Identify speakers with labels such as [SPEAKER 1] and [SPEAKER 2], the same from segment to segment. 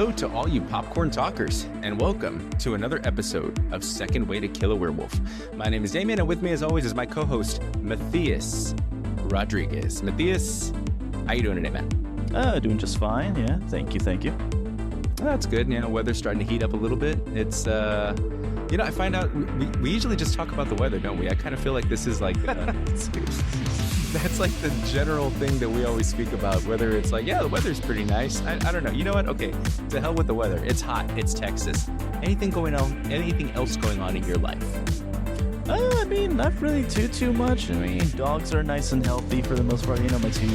[SPEAKER 1] Hello to all you popcorn talkers, and welcome to another episode of Second Way to Kill a Werewolf. My name is Damien, and with me, as always, is my co-host, Matthias Rodriguez. Matthias, how you doing today, man?
[SPEAKER 2] Doing just fine, yeah. Thank you.
[SPEAKER 1] That's good. You know, weather's starting to heat up a little bit. It's, I find out we usually just talk about the weather, don't we? I kind of feel like this is like... that's like the general thing that we always speak about, whether it's like, yeah, the weather's pretty nice. I don't know. You know what? Okay, to hell with the weather. It's hot. It's Texas. Anything else going on in your life?
[SPEAKER 2] I mean, not really too much. I mean, dogs are nice and healthy for the most part. You know, my two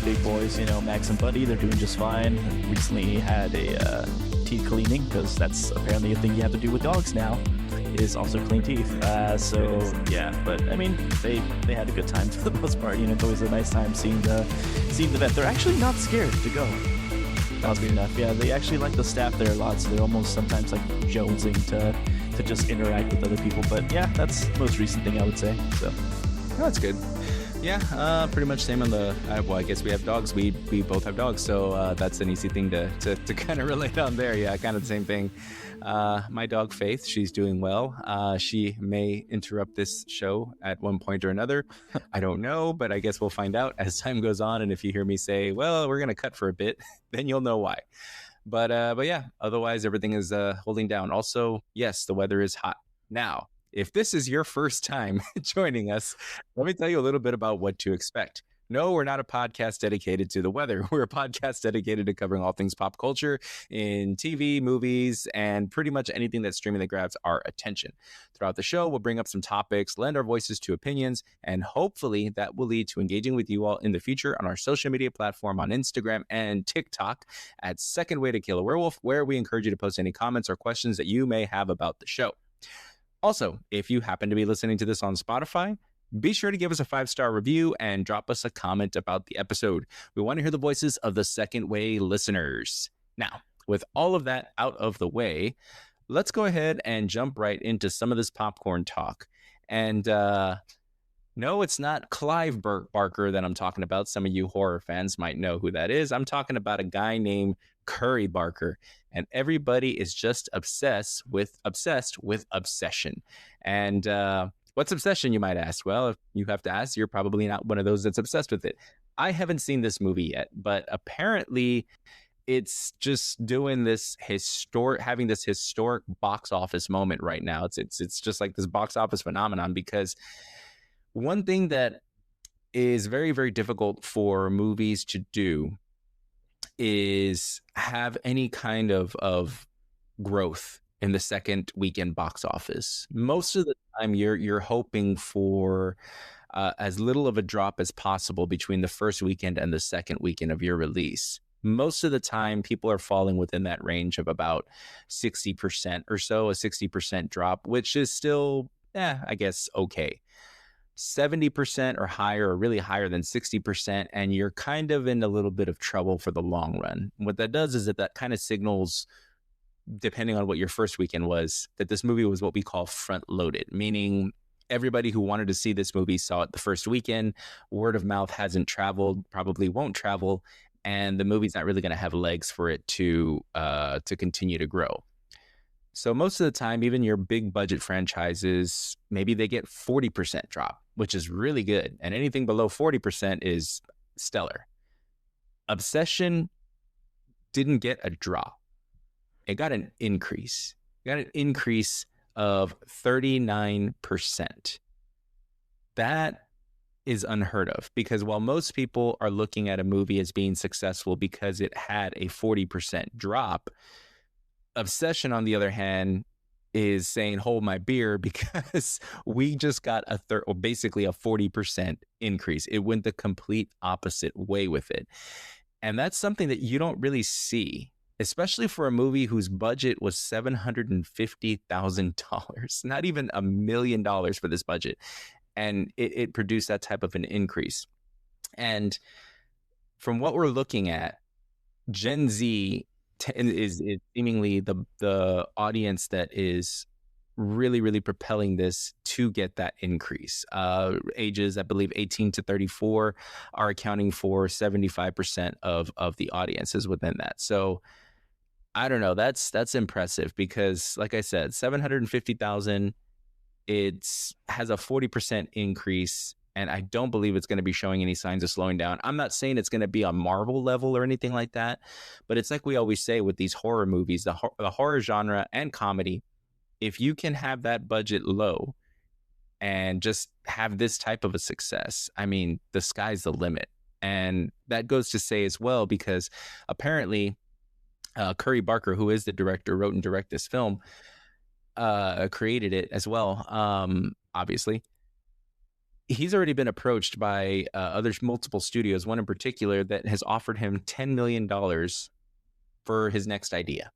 [SPEAKER 2] big boys, you know, Max and Buddy, they're doing just fine. Recently had a teeth cleaning, because that's apparently a thing you have to do with dogs now, is also clean teeth. Yeah, but I mean, they had a good time for the most part. You know, it's always a nice time seeing the vet. They're actually not scared to go. Oddly enough, yeah, they actually like the staff there a lot, so they're almost sometimes like jonesing to just interact with other people. But yeah, that's the most recent thing I would say. So
[SPEAKER 1] that's good. Yeah, pretty much same on the. Well, I guess we have dogs. We both have dogs, so that's an easy thing to kind of relate on there. Yeah, kind of the same thing. My dog Faith, she's doing well. She may interrupt this show at one point or another. I don't know, but I guess we'll find out as time goes on. And if you hear me say, "Well, we're gonna cut for a bit," then you'll know why. But yeah, otherwise everything is holding down. Also, yes, the weather is hot now. If this is your first time joining us, let me tell you a little bit about what to expect. No, we're not a podcast dedicated to the weather. We're a podcast dedicated to covering all things pop culture in TV, movies, and pretty much anything that's streaming that grabs our attention. Throughout the show, we'll bring up some topics, lend our voices to opinions, and hopefully that will lead to engaging with you all in the future on our social media platform on Instagram and TikTok at Second Way to Kill a Werewolf, where we encourage you to post any comments or questions that you may have about the show. Also, if you happen to be listening to this on Spotify, be sure to give us a 5-star review and drop us a comment about the episode. We want to hear the voices of the Second Way listeners. Now, with all of that out of the way, let's go ahead and jump right into some of this popcorn talk. And no, it's not Clive Barker that I'm talking about. Some of you horror fans might know who that is. I'm talking about a guy named Curry Barker, and everybody is just obsessed with obsession. And what's obsession, you might ask? Well, if you have to ask, you're probably not one of those that's obsessed with it. I haven't seen this movie yet, but apparently it's just doing this having this historic box office moment right now. It's just like this box office phenomenon, because one thing that is very, very difficult for movies to do is have any kind of growth in the second weekend box office. Most of the time, you're hoping for as little of a drop as possible between the first weekend and the second weekend of your release. Most of the time, people are falling within that range of about 60% or so, a 60% drop, which is still, I guess, okay. 70% or higher, or really higher than 60%, and you're kind of in a little bit of trouble for the long run. What that does is that kind of signals, depending on what your first weekend was, that this movie was what we call front-loaded, meaning everybody who wanted to see this movie saw it the first weekend. Word of mouth hasn't traveled, probably won't travel, and the movie's not really going to have legs for it to continue to grow. So most of the time, even your big budget franchises, maybe they get 40% drop, which is really good. And anything below 40% is stellar. Obsession didn't get a drop. It got an increase. It got an increase of 39%. That is unheard of, because while most people are looking at a movie as being successful because it had a 40% drop, Obsession, on the other hand, is saying, hold my beer, because we just got basically a 40% increase. It went the complete opposite way with it. And that's something that you don't really see, especially for a movie whose budget was $750,000, not even $1 million for this budget. And it produced that type of an increase. And from what we're looking at, Gen Z is seemingly the audience that is really, really propelling this to get that increase. Ages, I believe, 18 to 34 are accounting for 75% of the audiences within that. So I don't know. That's impressive because, like I said, 750,000. It's has a 40% increase, and I don't believe it's going to be showing any signs of slowing down. I'm not saying it's going to be on Marvel level or anything like that, but it's like we always say with these horror movies, the horror genre and comedy. If you can have that budget low and just have this type of a success, I mean, the sky's the limit. And that goes to say as well, because apparently Curry Barker, who is the director, wrote and directed this film, created it as well. Obviously, he's already been approached by other multiple studios, one in particular that has offered him $10 million for his next idea.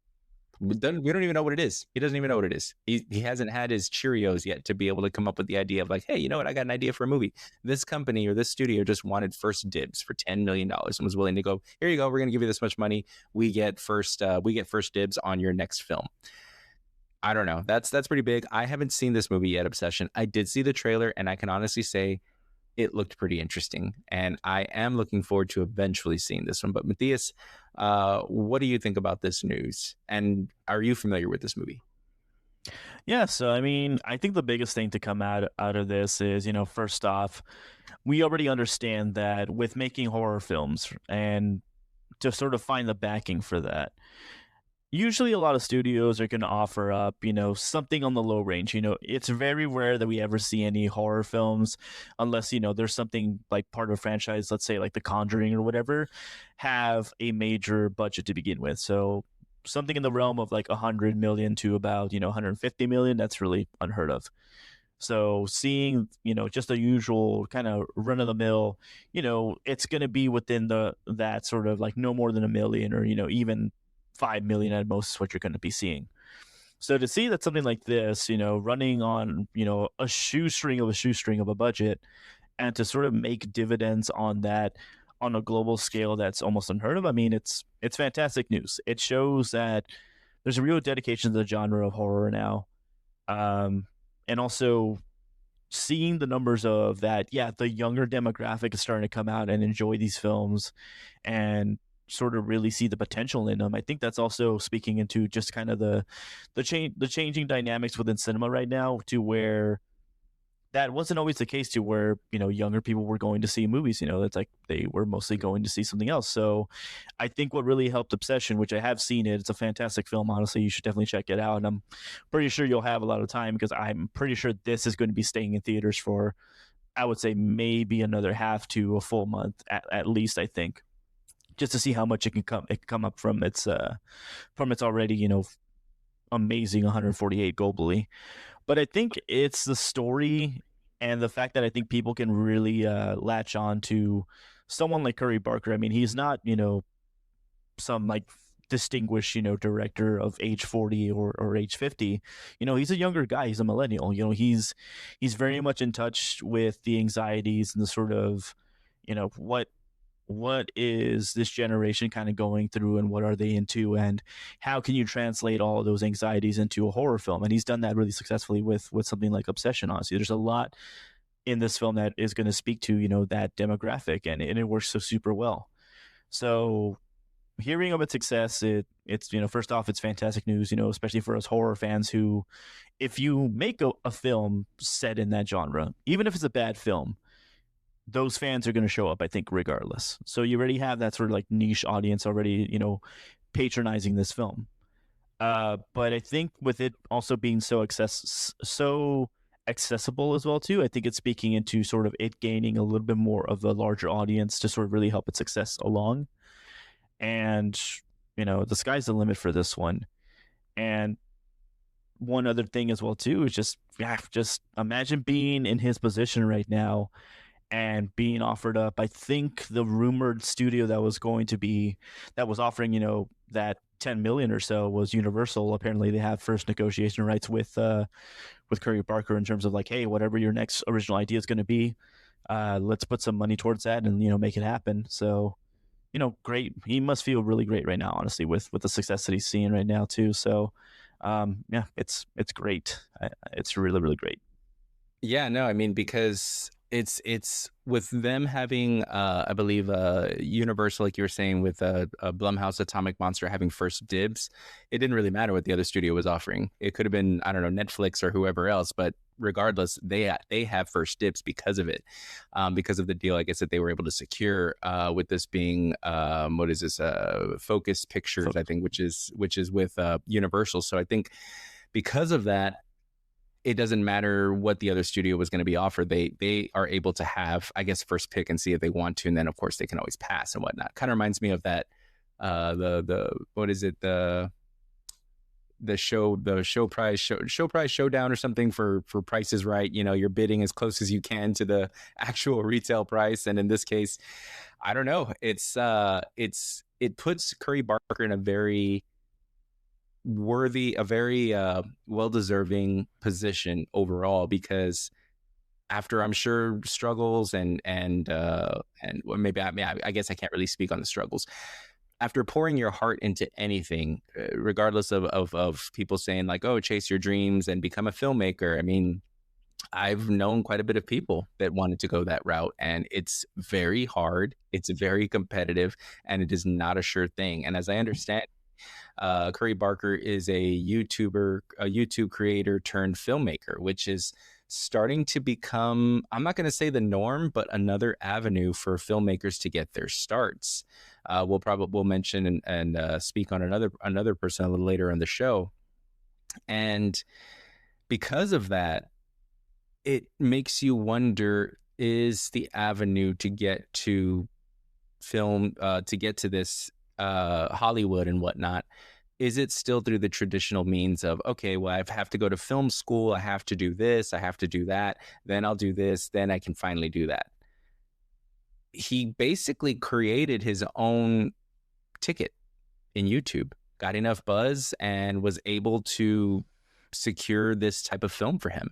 [SPEAKER 1] We don't even know what it is. He doesn't even know what it is. He hasn't had his Cheerios yet to be able to come up with the idea of like, hey, you know what? I got an idea for a movie. This company or this studio just wanted first dibs for $10 million and was willing to go, here you go. We're going to give you this much money. We get first dibs on your next film. I don't know. That's pretty big. I haven't seen this movie yet, Obsession. I did see the trailer, and I can honestly say it looked pretty interesting. And I am looking forward to eventually seeing this one. But Matthias, what do you think about this news? And are you familiar with this movie?
[SPEAKER 2] Yeah, so I mean, I think the biggest thing to come out of this is, first off, we already understand that with making horror films and to sort of find the backing for that, usually a lot of studios are going to offer up, something on the low range. It's very rare that we ever see any horror films unless, there's something like part of a franchise, let's say like The Conjuring or whatever, have a major budget to begin with. So something in the realm of like 100 million to about, 150 million, that's really unheard of. So seeing, just the usual kind of run of the mill, it's going to be within that sort of like no more than a million or, even 5 million at most is what you're going to be seeing. So to see that something like this, running on, a shoestring of a budget and to sort of make dividends on that on a global scale, that's almost unheard of. I mean, it's fantastic news. It shows that there's a real dedication to the genre of horror now. And also seeing the numbers of that, yeah, the younger demographic is starting to come out and enjoy these films and sort of really see the potential in them. I think that's also speaking into just kind of the changing dynamics within cinema right now, to where that wasn't always the case, to where younger people were going to see movies. It's like they were mostly going to see something else. So I think what really helped Obsession, which I have seen it's a fantastic film, honestly, you should definitely check it out, and I'm pretty sure you'll have a lot of time because I'm pretty sure this is going to be staying in theaters for, I would say, maybe another half to a full month at least, I think, just to see how much it can come up from its already amazing 148 globally. But I think it's the story and the fact that I think people can really latch on to someone like Curry Barker. I mean, he's not some like distinguished director of age 40 or age 50. He's a younger guy. He's a millennial. He's very much in touch with the anxieties and the sort of what is this generation kind of going through and what are they into and how can you translate all of those anxieties into a horror film. And he's done that really successfully with something like Obsession. Honestly, there's a lot in this film that is going to speak to that demographic, and it works so super well. So hearing of its success, it's first off, it's fantastic news, especially for us horror fans who, if you make a film set in that genre, even if it's a bad film, those fans are going to show up, I think, regardless. So you already have that sort of like niche audience already, patronizing this film. But I think with it also being so accessible as well too, I think it's speaking into sort of it gaining a little bit more of a larger audience to sort of really help its success along. And the sky's the limit for this one. And one other thing as well too is just imagine being in his position right now and being offered up. I think the rumored studio that was offering, that 10 million or so was Universal. Apparently they have first negotiation rights with Curry Barker in terms of like, hey, whatever your next original idea is going to be, let's put some money towards that and, make it happen. So, great. He must feel really great right now, honestly, with the success that he's seeing right now too. So, yeah, it's great. It's really, really great.
[SPEAKER 1] Yeah, no, I mean, because It's with them having I believe Universal, like you were saying, with Blumhouse Atomic Monster having first dibs. It didn't really matter what the other studio was offering. It could have been, I don't know, Netflix or whoever else, but regardless, they have first dibs because of it, because of the deal, I guess, that they were able to secure with this being what is this, Focus Pictures, I think, which is with Universal. So I think because of that, it doesn't matter what the other studio was going to be offered. They are able to have, I guess, first pick and see if they want to, and then of course they can always pass and whatnot. Kind of reminds me of that the what is it, the show price showdown or something for Price is Right. You're bidding as close as you can to the actual retail price, and in this case, I don't know. It puts Curry Barker in a very well-deserving position overall, because after, I'm sure, struggles and well, maybe I guess I can't really speak on the struggles. After pouring your heart into anything, regardless of people saying like, "Oh, chase your dreams and become a filmmaker." I mean, I've known quite a bit of people that wanted to go that route, and it's very hard. It's very competitive, and it is not a sure thing. And as I understand, Curry Barker is a YouTube creator turned filmmaker, which is starting to become, I'm not going to say the norm, but another avenue for filmmakers to get their starts. We'll mention and speak on another person a little later in the show, and because of that, it makes you wonder: is the avenue to get to film, to get to this Hollywood and whatnot, is it still through the traditional means of, okay, well, I have to go to film school, I have to do this, I have to do that, then I'll do this, then I can finally do that? He basically created his own ticket in YouTube, got enough buzz, and was able to secure this type of film for him.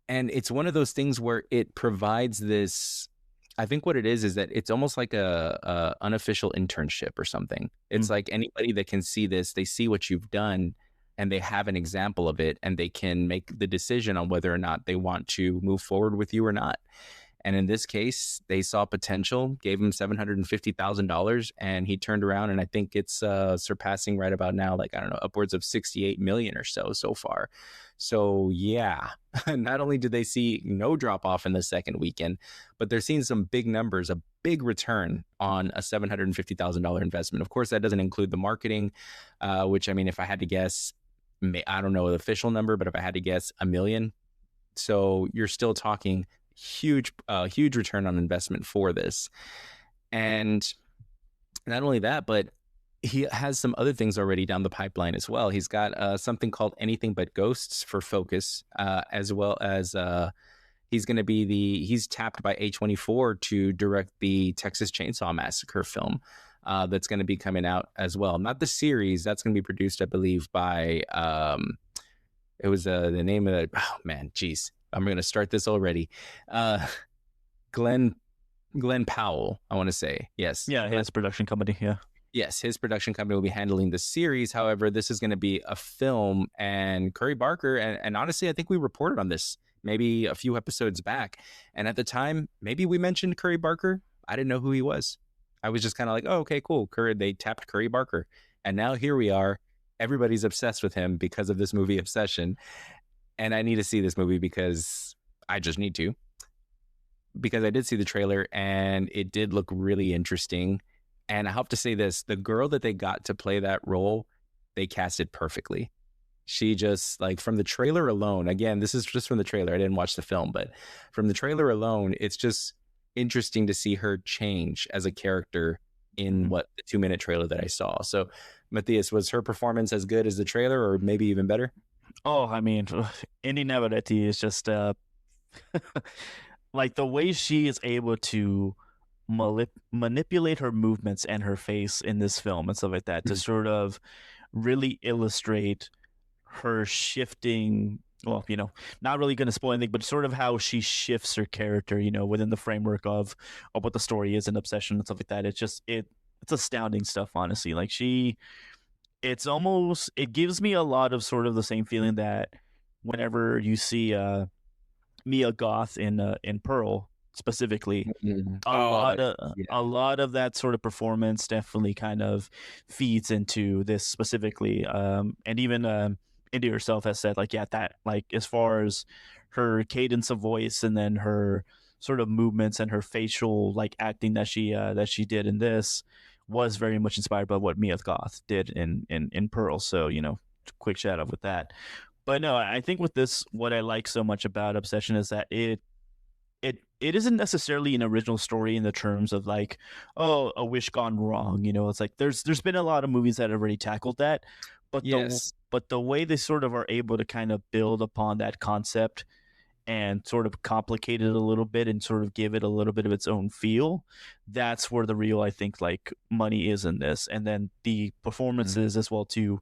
[SPEAKER 1] And it's one of those things where it provides this, I think what it is that it's almost like a unofficial internship or something. It's like anybody that can see this, they see what you've done and they have an example of it, and they can make the decision on whether or not they want to move forward with you or not. And in this case, they saw potential, gave him $750,000, and he turned around, and I think it's surpassing right about now, like, I don't know, upwards of 68 million or so far. So yeah, not only did they see no drop off in the second weekend, but they're seeing some big numbers, a big return on a $750,000 investment. Of course, that doesn't include the marketing, which, I mean, if I had to guess, I don't know the official number, but if I had to guess, $1 million. So you're still talking huge return on investment for this. And not only that, but he has some other things already down the pipeline as well. He's got something called Anything But Ghosts for Focus, as well as he's tapped by A24 to direct the Texas Chainsaw Massacre film that's going to be coming out as well. Not the series, that's going to be produced, I believe, by it was the name of it. Oh man, geez, I'm going to start this already. Glenn Powell, I want to say. Yes.
[SPEAKER 2] Yeah, his production company. Yeah.
[SPEAKER 1] Yes, his production company will be handling the series. However, this is going to be a film, and Curry Barker, and honestly, I think we reported on this maybe a few episodes back. And at the time, maybe we mentioned Curry Barker. I didn't know who he was. I was just kind of like, oh, okay, cool. They tapped Curry Barker. And now here we are. Everybody's obsessed with him because of this movie Obsession. And I need to see this movie because I just need to. Because I did see the trailer and it did look really interesting. And I have to say this, the girl that they got to play that role, they casted perfectly. She just, like, from the trailer alone, again, this is just from the trailer, I didn't watch the film, but from the trailer alone, it's just interesting to see her change as a character in the 2-minute trailer that I saw. So, Matthias, was her performance as good as the trailer, or maybe even better?
[SPEAKER 2] Oh, I mean, Indy Navarrete is just like the way she is able to manipulate her movements and her face in this film and stuff like that to sort of really illustrate her shifting, well, not really going to spoil anything, but sort of how she shifts her character, within the framework of what the story is and Obsession and stuff like that. It's just, it's astounding stuff, honestly. Like it gives me a lot of sort of the same feeling that whenever you see Mia Goth in Pearl specifically,
[SPEAKER 1] Mhm.
[SPEAKER 2] a
[SPEAKER 1] Oh,
[SPEAKER 2] lot of
[SPEAKER 1] yeah.
[SPEAKER 2] a lot of that sort of performance definitely kind of feeds into this specifically. And even India herself has said like, yeah, that like as far as her cadence of voice and then her sort of movements and her facial like acting that she did in this was very much inspired by what Mia Goth did in Pearl. So quick shout out with that. But no, I think with this, what I like so much about Obsession is that it isn't necessarily an original story in the terms of like, oh, a wish gone wrong. It's like there's been a lot of movies that have already tackled that, but
[SPEAKER 1] Yes.
[SPEAKER 2] the way they sort of are able to kind of build upon that concept and sort of complicate it a little bit and sort of give it a little bit of its own feel, that's where the real, I think, like money is in this. And then the
[SPEAKER 1] Mhm.
[SPEAKER 2] performances as well too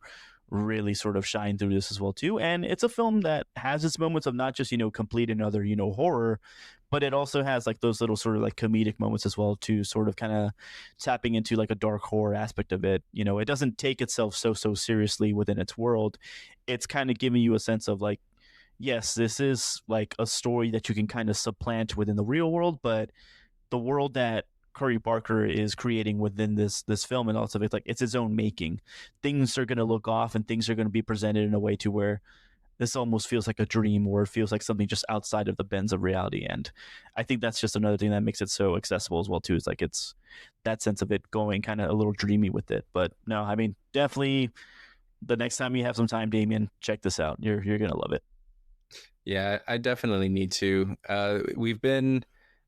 [SPEAKER 2] really sort of shine through this as well too. And it's a film that has its moments of not just complete another horror, but it also has like those little sort of like comedic moments as well too, sort of kind of tapping into like a dark horror aspect of it. It doesn't take itself so seriously within its world. It's kind of giving you a sense of like, yes, this is like a story that you can kind of supplant within the real world, but the world that Curry Barker is creating within this film and also it's like it's his own making. Things are going to look off and things are going to be presented in a way to where this almost feels like a dream or it feels like something just outside of the bends of reality. And I think that's just another thing that makes it so accessible as well too, is like it's that sense of it going kind of a little dreamy with it. But no, I mean, definitely the next time you have some time, Damien, check this out. You're gonna love it.
[SPEAKER 1] Yeah, I definitely need to. We've been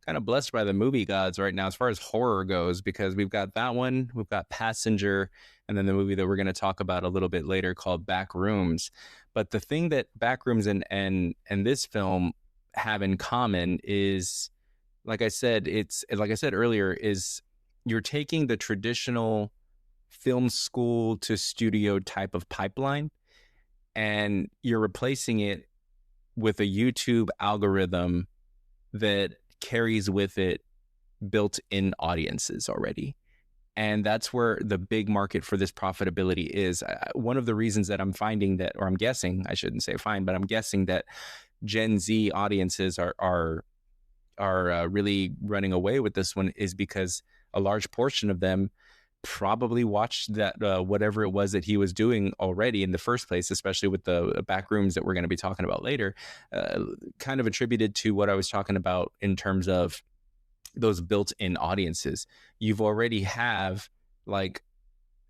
[SPEAKER 1] kind of blessed by the movie gods right now as far as horror goes, because we've got that one, we've got Passenger, and then the movie that we're going to talk about a little bit later called Backrooms. But the thing that Backrooms and this film have in common is, like I said earlier, is you're taking the traditional film school to studio type of pipeline and you're replacing it with a YouTube algorithm that carries with it built-in audiences already. And that's where the big market for this profitability is. One of the reasons that I'm finding that, or I'm guessing, I shouldn't say fine, but I'm guessing that Gen Z audiences are really running away with this one is because a large portion of them probably watched that whatever it was that he was doing already in the first place, especially with the back rooms that we're going to be talking about later, kind of attributed to what I was talking about in terms of those built-in audiences. You've already have like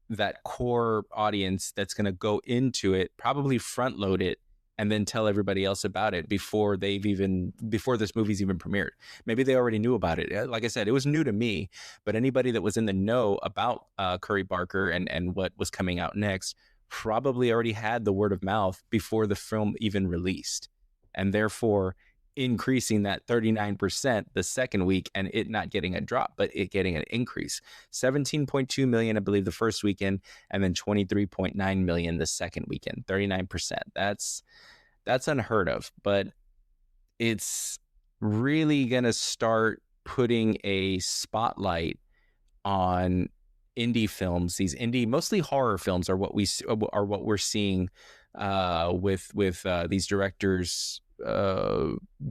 [SPEAKER 1] that core audience that's going to go into it, probably front load it, and then tell everybody else about it before this movie's even premiered. Maybe they already knew about it. Like I said, it was new to me, but anybody that was in the know about Curry Barker and what was coming out next probably already had the word of mouth before the film even released, and therefore increasing that 39% the second week and it not getting a drop, but it getting an increase. 17.2 million, I believe, the first weekend, and then 23.9 million the second weekend. 39%. That's unheard of, but it's really going to start putting a spotlight on indie films. These indie, mostly horror films, are what we're seeing with these directors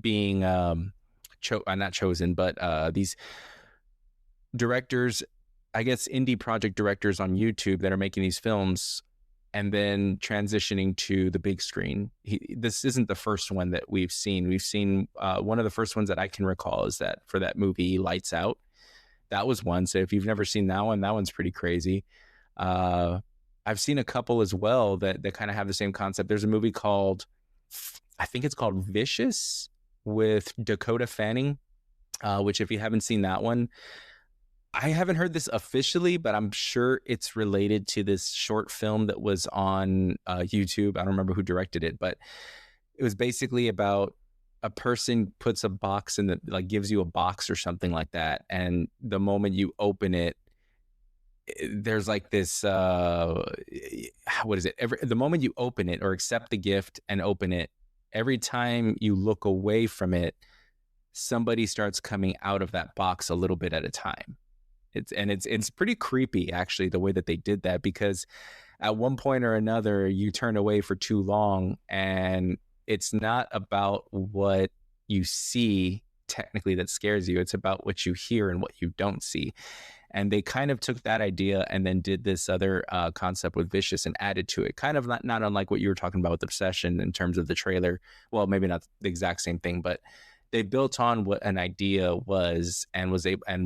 [SPEAKER 1] being not chosen, but these directors, I guess indie project directors on YouTube that are making these films and then transitioning to the big screen. This isn't the first one that we've seen. We've seen one of the first ones that I can recall is that for that movie Lights Out. That was one. So if you've never seen that one's pretty crazy. I've seen a couple as well that kind of have the same concept. There's a movie called, I think it's called Vicious with Dakota Fanning, which if you haven't seen that one, I haven't heard this officially, but I'm sure it's related to this short film that was on YouTube. I don't remember who directed it, but it was basically about a person puts a box in the, like gives you a box or something like that. And the moment you open it, there's like this, what is it? The moment you open it or accept the gift and open it, every time you look away from it, somebody starts coming out of that box a little bit at a time. It's pretty creepy, actually, the way that they did that, because at one point or another, you turn away for too long, and it's not about what you see technically that scares you. It's about what you hear and what you don't see. And they kind of took that idea and then did this other concept with Vicious and added to it, kind of not unlike what you were talking about with Obsession in terms of the trailer. Well, maybe not the exact same thing, but they built on what an idea was and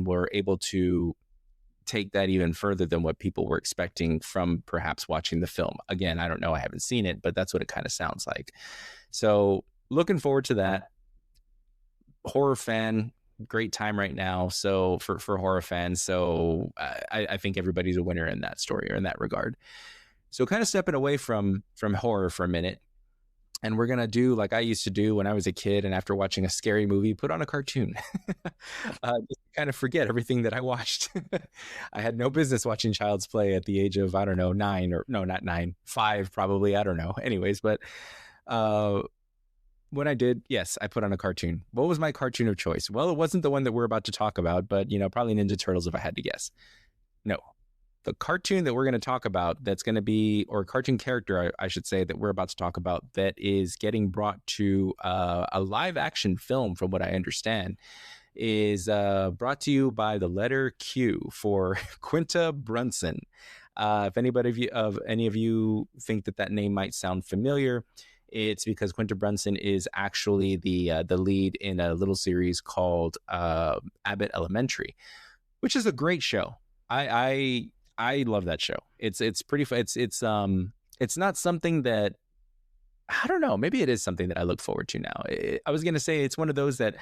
[SPEAKER 1] were able to take that even further than what people were expecting from perhaps watching the film. Again, I don't know, I haven't seen it, but that's what it kind of sounds like. So looking forward to that. Horror fan, great time right now. So for horror fans, so I think everybody's a winner in that story or in that regard. So kind of stepping away from horror for a minute, and we're gonna do like I used to do when I was a kid, and after watching a scary movie, put on a cartoon. Just kind of forget everything that I watched. I had no business watching Child's Play at the age of, I don't know, 9, or no, not 9, 5 probably. I don't know. Anyways, but when I did, yes, I put on a cartoon. What was my cartoon of choice? Well, it wasn't the one that we're about to talk about, but probably Ninja Turtles if I had to guess. No, the cartoon that we're going to talk about that's going to be, or cartoon character, I should say, that we're about to talk about that is getting brought to a live action film, from what I understand, is brought to you by the letter Q for Quinta Brunson. If any of you think that name might sound familiar, it's because Quinta Brunson is actually the lead in a little series called Abbott Elementary, which is a great show. I love that show. It's pretty fun. It's not something that, I don't know, maybe it is something that I look forward to now. I was gonna say it's one of those that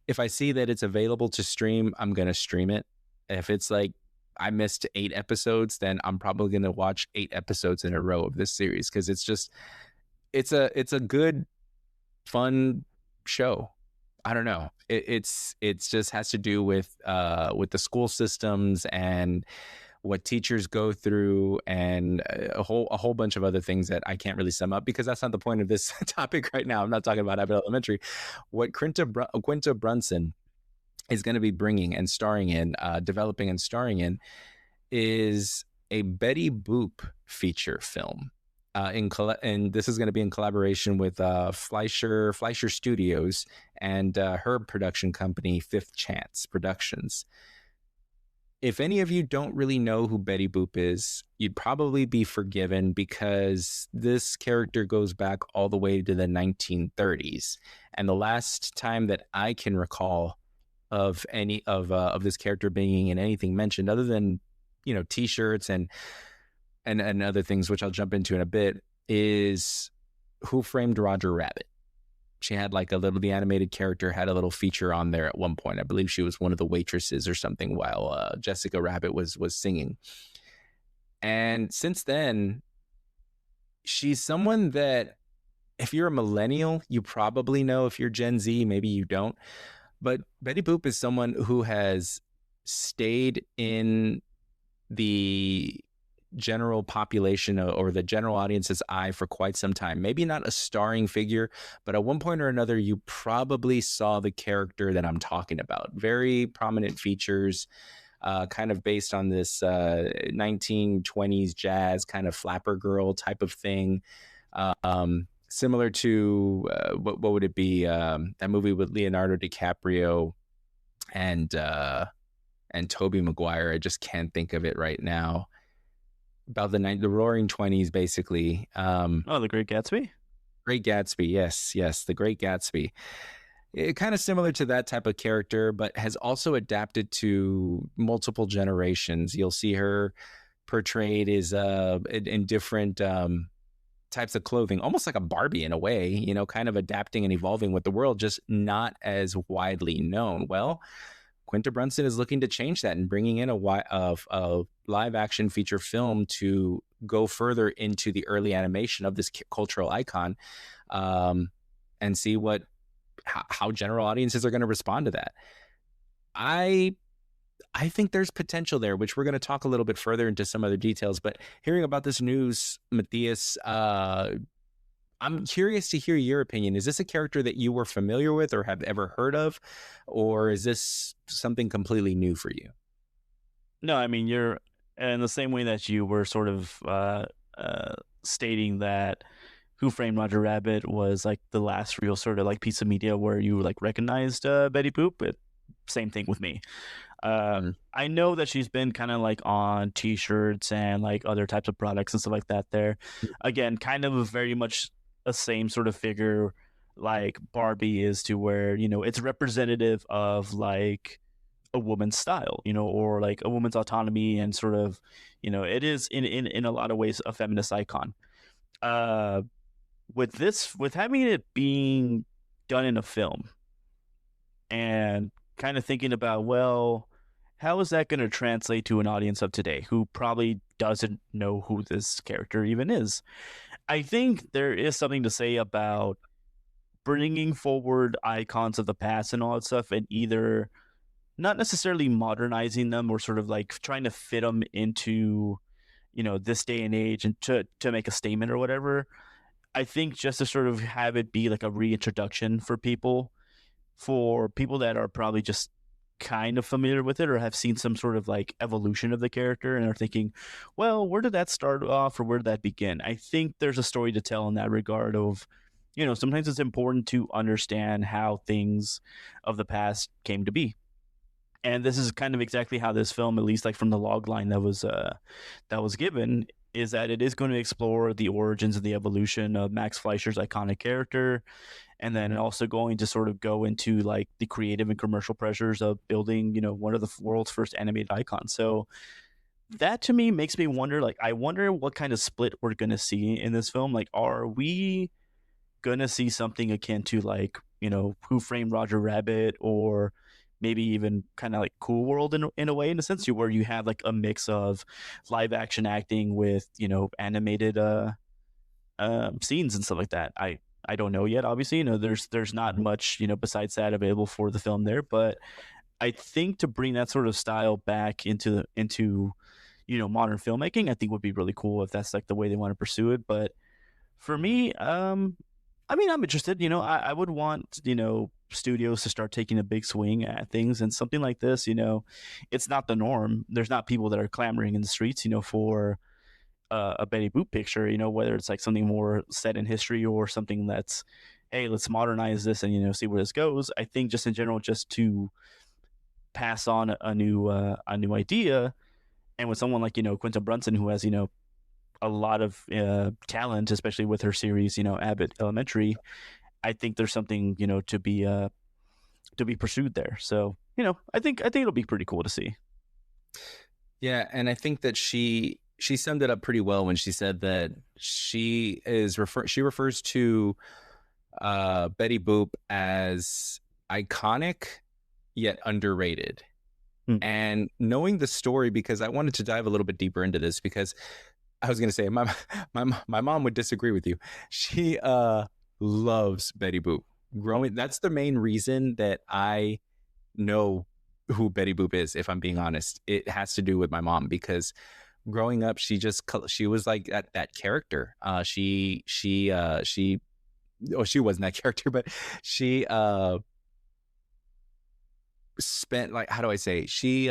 [SPEAKER 1] if I see that it's available to stream, I'm gonna stream it. If it's like I missed 8 episodes, then I'm probably gonna watch 8 episodes in a row of this series, because it's a good, fun show. I don't know. It's just has to do with the school systems and what teachers go through, and a whole bunch of other things that I can't really sum up, because that's not the point of this topic right now. I'm not talking about Abbott Elementary. What Quinta Brunson is going to be bringing and starring in, developing and starring in, is a Betty Boop feature film. And this is going to be in collaboration with Fleischer Studios and her production company, Fifth Chance Productions. If any of you don't really know who Betty Boop is, you'd probably be forgiven, because this character goes back all the way to the 1930s. And the last time that I can recall of any of this character being in anything mentioned, other than T-shirts and other things, which I'll jump into in a bit, is Who Framed Roger Rabbit. She had the animated character had a little feature on there at one point. I believe she was one of the waitresses or something while Jessica Rabbit was singing. And since then, she's someone that, if you're a millennial, you probably know. If you're Gen Z, maybe you don't. But Betty Boop is someone who has stayed in the general population or the general audience's eye for quite some time. Maybe not a starring figure, but at one point or another, you probably saw the character that I'm talking about. Very prominent features, kind of based on this 1920s jazz kind of flapper girl type of thing. Similar to what would it be? That movie with Leonardo DiCaprio and Tobey Maguire. I just can't think of it right now. About the Roaring 20s, basically.
[SPEAKER 2] The Great Gatsby?
[SPEAKER 1] Great Gatsby, yes, The Great Gatsby. Kind of similar to that type of character, but has also adapted to multiple generations. You'll see her portrayed as in different types of clothing, almost like a Barbie in a way, kind of adapting and evolving with the world, just not as widely known. Well, Quinta Brunson is looking to change that and bringing in a live action feature film to go further into the early animation of this cultural icon, and see how general audiences are going to respond to that. I think there's potential there, which we're going to talk a little bit further into some other details. But hearing about this news, Matthias, I'm curious to hear your opinion. Is this a character that you were familiar with or have ever heard of, or is this something completely new for you?
[SPEAKER 2] No, I mean, you're in the same way that you were sort of stating that Who Framed Roger Rabbit was like the last real sort of like piece of media where you like recognized Betty Boop. Same thing with me.
[SPEAKER 1] Mm.
[SPEAKER 2] I know that she's been kind of like on T-shirts and like other types of products and stuff like that. There, again, kind of very much a same sort of figure like Barbie is, to where it's representative of like a woman's style, or like a woman's autonomy, and sort of, it is in a lot of ways a feminist icon. Uh, with having it being done in a film, and kind of thinking about, well, how is that going to translate to an audience of today who probably doesn't know who this character even is? I think there is something to say about bringing forward icons of the past and all that stuff, and either not necessarily modernizing them or sort of like trying to fit them into this day and age and to make a statement or whatever. I think just to sort of have it be like a reintroduction for people that are probably just kind of familiar with it or have seen some sort of like evolution of the character and are thinking, well, where did that start off or where did that begin? I think there's a story to tell in that regard of, sometimes it's important to understand how things of the past came to be. And this is kind of exactly how this film, at least like from the log line that was given, is that it is going to explore the origins and the evolution of Max Fleischer's iconic character, and then also going to sort of go into like the creative and commercial pressures of building, one of the world's first animated icons. So that to me makes me wonder, like, I wonder what kind of split we're going to see in this film. Like, are we going to see something akin to like, Who Framed Roger Rabbit, or maybe even kind of like Cool World in a way, in a sense, where you have like a mix of live action acting with, animated scenes and stuff like that. I don't know yet. Obviously, there's not much, besides that available for the film there. But I think to bring that sort of style back into modern filmmaking, I think would be really cool if that's like the way they want to pursue it. But for me, I mean, I'm interested. I would want studios to start taking a big swing at things, and something like this. It's not the norm. There's not people that are clamoring in the streets, for a Betty Boop picture, whether it's like something more set in history or something that's, hey, let's modernize this and, see where this goes. I think just in general, just to pass on a new idea. And with someone like, Quinta Brunson, who has, a lot of talent, especially with her series, Abbott Elementary, I think there's something, to be pursued there. So, I think it'll be pretty cool to see.
[SPEAKER 1] Yeah, and I think that she summed it up pretty well when she said that she refers to Betty Boop as iconic yet underrated. And knowing the story, because I wanted to dive a little bit deeper into this, because I was going to say my mom would disagree with you. She loves Betty Boop. That's the main reason that I know who Betty Boop is, if I'm being honest. It has to do with my mom, because growing up, she was like that character. She wasn't that character, but she spent, like, how do I say, she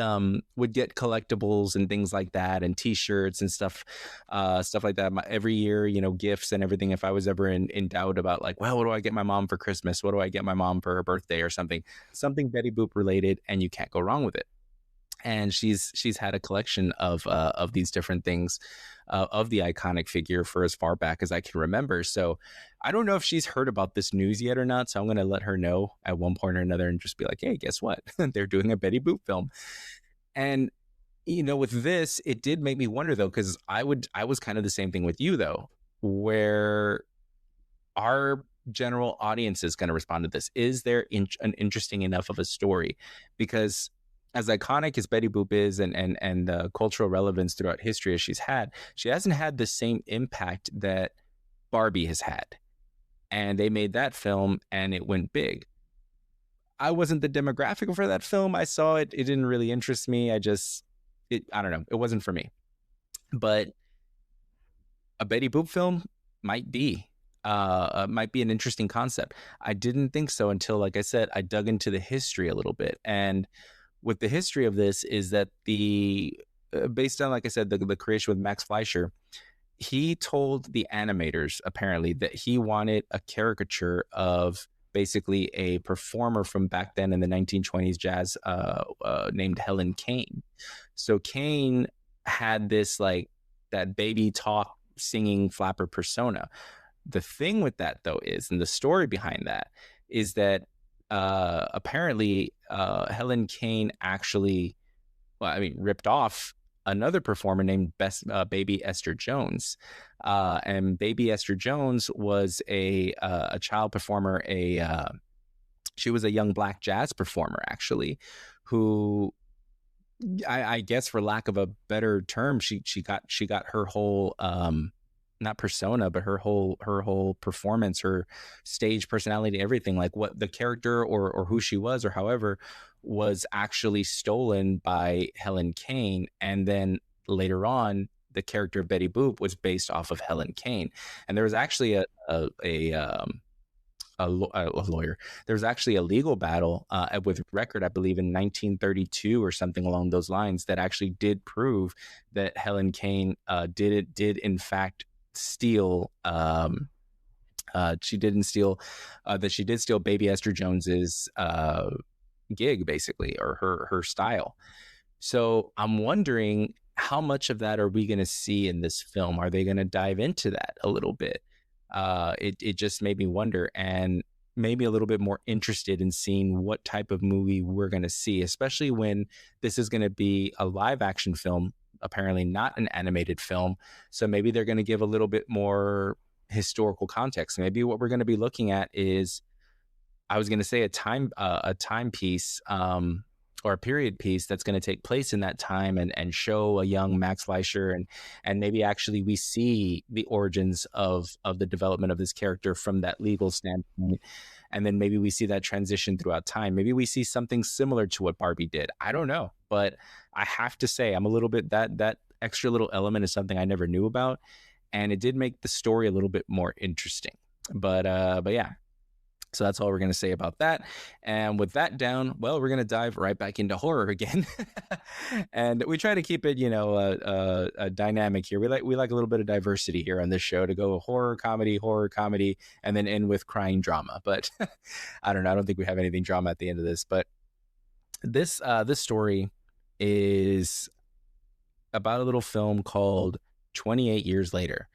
[SPEAKER 1] would get collectibles and things like that, and t-shirts and stuff like that every year, gifts and everything. If I was ever in doubt about, like, well, what do I get my mom for Christmas, what do I get my mom for her birthday, or something Betty Boop related, and you can't go wrong with it. And she's had a collection of these different things, of the iconic figure, for as far back as I can remember. So I don't know if she's heard about this news yet or not. So I'm going to let her know at one point or another and just be like, hey, guess what? They're doing a Betty Boop film. And, with this, it did make me wonder, though, because I was kind of the same thing with you, though, where our general audience is going to respond to this. Is there an interesting enough of a story? Because as iconic as Betty Boop is, and the cultural relevance throughout history as she hasn't had the same impact that Barbie has had. And they made that film and it went big. I wasn't the demographic for that film. I saw it. It didn't really interest me. I don't know. It wasn't for me. But a Betty Boop film might be an interesting concept. I didn't think so until, like I said, I dug into the history a little bit. And with the history of this is that based on, like I said, the creation with Max Fleischer, he told the animators apparently that he wanted a caricature of basically a performer from back then in the 1920s jazz named Helen Kane. So Kane had this like that baby talk singing flapper persona. The thing with that though is, and the story behind that is that apparently Helen Kane actually, well, I mean, ripped off another performer named Baby Esther Jones, and Baby Esther Jones was a child performer. She was a young black jazz performer actually, who I guess for lack of a better term, she got her whole not persona, but her whole performance, her stage personality, everything, like what the character or who she was or however, was actually stolen by Helen Kane. And then later on, the character of Betty Boop was based off of Helen Kane. And there was actually a lawyer. There was actually a legal battle with Record, I believe, in 1932 or something along those lines, that actually did prove that Helen Kane did in fact steal. She didn't steal. That she did steal Baby Esther Jones's gig, basically, or her style. So I'm wondering, how much of that are we going to see in this film? Are they going to dive into that a little bit? It just made me wonder, and maybe a little bit more interested in seeing what type of movie we're going to see, especially when this is going to be a live action film, apparently not an animated film. So maybe they're going to give a little bit more historical context. Maybe what we're going to be looking at is, I was going to say a timepiece, or a period piece that's going to take place in that time, and show a young Max Fleischer, and maybe actually we see the origins of the development of this character from that legal standpoint, and then maybe we see that transition throughout time. Maybe we see something similar to what Barbie did. I don't know, but I have to say I'm a little bit, that extra little element is something I never knew about, and it did make the story a little bit more interesting. But yeah. So that's all we're going to say about that. And with that down, well, we're going to dive right back into horror again. And we try to keep it, a dynamic here. We like a little bit of diversity here on this show, to go horror, comedy, and then end with crying drama. But I don't know. I don't think we have anything drama at the end of this. But this story is about a little film called 28 Years Later.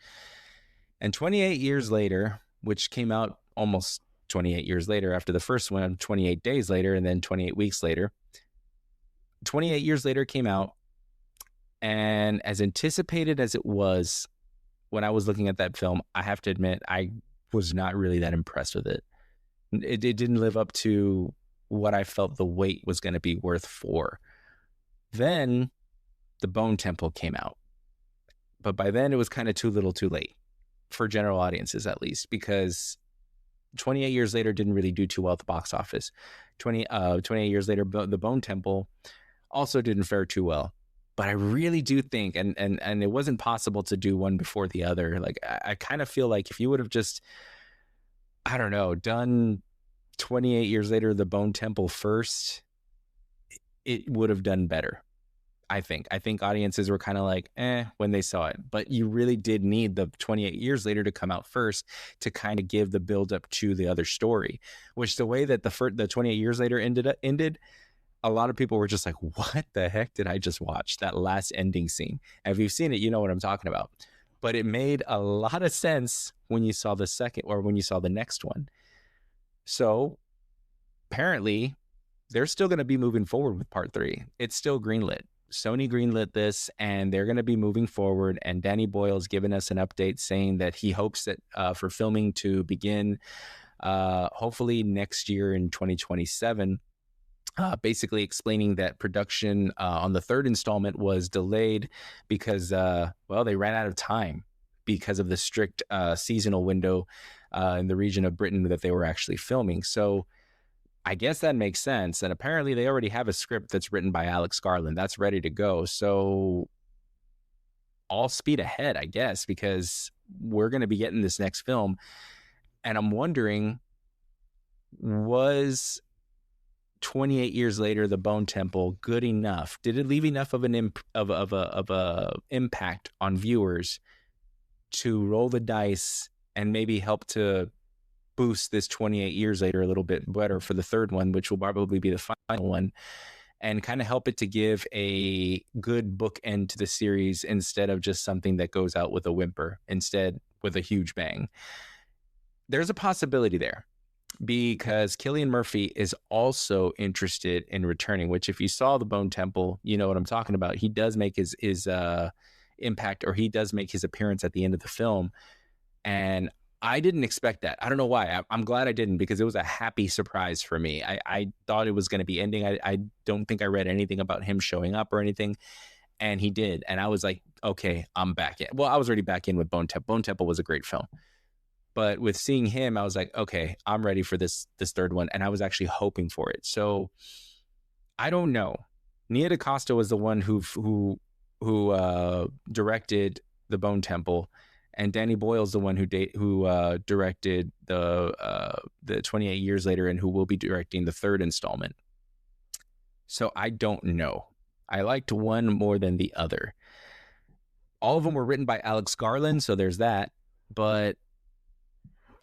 [SPEAKER 1] And 28 Years Later, which came out almost 28 years later after the first one, 28 days later, and then 28 weeks later. 28 Years Later came out, and as anticipated as it was, when I was looking at that film, I have to admit I was not really that impressed with it. It didn't live up to what I felt the wait was going to be worth for. Then The Bone Temple came out, but by then it was kind of too little too late, for general audiences at least, because 28 Years Later didn't really do too well at the box office. 28 Years Later, The Bone Temple also didn't fare too well. But I really do think, and it wasn't possible to do one before the other. Like, I kind of feel like if you would have just, I don't know, done 28 Years Later, The Bone Temple first, it would have done better. I think audiences were kind of like, when they saw it, but you really did need the 28 Years Later to come out first to kind of give the build up to the other story, which the way that the 28 Years Later ended, a lot of people were just like, what the heck did I just watch? That last ending scene. And if you've seen it, you know what I'm talking about, but it made a lot of sense when you saw the second, or when you saw the next one. So apparently they're still going to be moving forward with part 3. It's still greenlit. Sony greenlit this, and they're going to be moving forward. And Danny Boyle's given us an update saying that he hopes that for filming to begin hopefully next year in 2027. Basically explaining that production on the third installment was delayed because, they ran out of time because of the strict seasonal window in the region of Britain that they were actually filming. So I guess that makes sense. And apparently they already have a script that's written by Alex Garland that's ready to go. So all speed ahead, I guess, because we're going to be getting this next film. And I'm wondering, was 28 Years Later, The Bone Temple, good enough? Did it leave enough of an impact on viewers to roll the dice and maybe help to boost this 28 years later a little bit better for the third one, which will probably be the final one, and kind of help it to give a good bookend to the series instead of just something that goes out with a whimper, instead with a huge bang. There's a possibility there because Cillian Murphy is also interested in returning, which if you saw the Bone Temple, you know what I'm talking about. He does make his impact, or he does make his appearance at the end of the film. And I didn't expect that. I don't know why. I'm glad I didn't, because it was a happy surprise for me. I thought it was going to be ending. I don't think I read anything about him showing up or anything. And he did. And I was like, okay, I'm back in. Well, I was already back in with Bone Temple. Bone Temple was a great film. But with seeing him, I was like, okay, I'm ready for this third one. And I was actually hoping for it. So I don't know. Nia DaCosta was the one who directed the Bone Temple, and Danny Boyle's the one who directed the 28 years later, and who will be directing the third installment. So I don't know. I liked one more than the other. All of them were written by Alex Garland, so there's that. But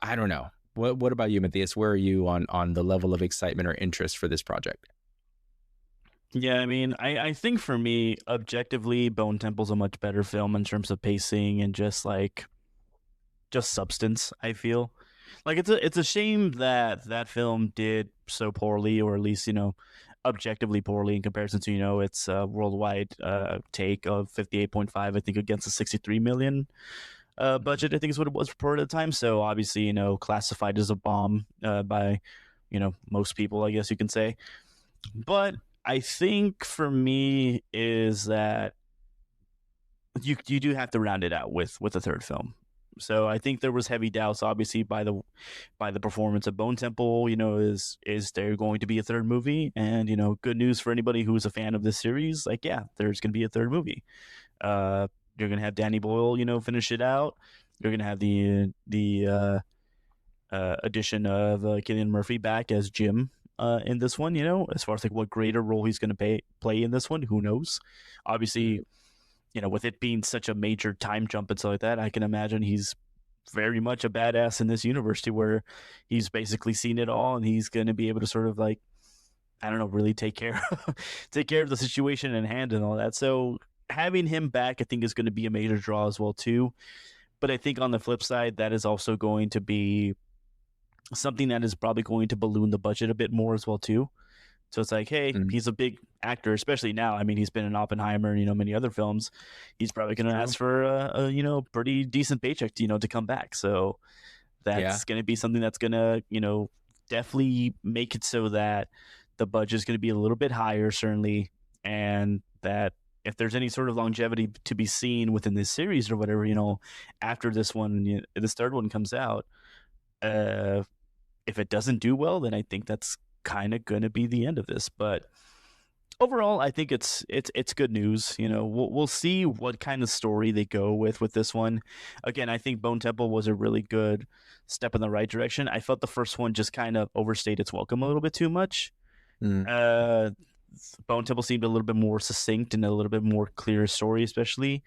[SPEAKER 1] I don't know. What about you, Matthias? Where are you on the level of excitement or interest for this project?
[SPEAKER 2] Yeah, I mean, I think for me, objectively, Bone Temple's a much better film in terms of pacing and just substance, I feel. Like it's a shame that that film did so poorly, or at least, objectively poorly in comparison to, its worldwide take of 58.5, I think, against the 63 million budget, I think is what it was reported at the time. So obviously, classified as a bomb by, most people, I guess you can say. But I think for me is that you do have to round it out with a third film. So I think there was heavy doubts, obviously, by the performance of Bone Temple. Is there going to be a third movie? And good news for anybody who's a fan of this series. Like, yeah, there's going to be a third movie. You're going to have Danny Boyle, finish it out. You're going to have the addition of Cillian Murphy back as Jim in this one. As far as like what greater role he's going to play in this one, who knows? Obviously, with it being such a major time jump and stuff like that, I can imagine he's very much a badass in this universe, to where he's basically seen it all, and he's going to be able to sort of like, I don't know, really take care of the situation in hand and all that. So having him back, I think, is going to be a major draw as well too. But I think on the flip side, that is also going to be something that is probably going to balloon the budget a bit more as well too. So it's like, hey, he's a big actor, especially now. I mean, he's been in Oppenheimer and, many other films. He's probably going to ask for a pretty decent paycheck to come back. So that's going to be something that's going to, definitely make it so that the budget is going to be a little bit higher, certainly. And that if there's any sort of longevity to be seen within this series or whatever, after this one, this third one comes out, if it doesn't do well, then I think that's kind of going to be the end of this. But overall, I think it's good news. We'll see what kind of story they go with this one. Again, I think Bone Temple was a really good step in the right direction. I felt the first one just kind of overstayed its welcome a little bit too much. Bone Temple seemed a little bit more succinct and a little bit more clear story, especially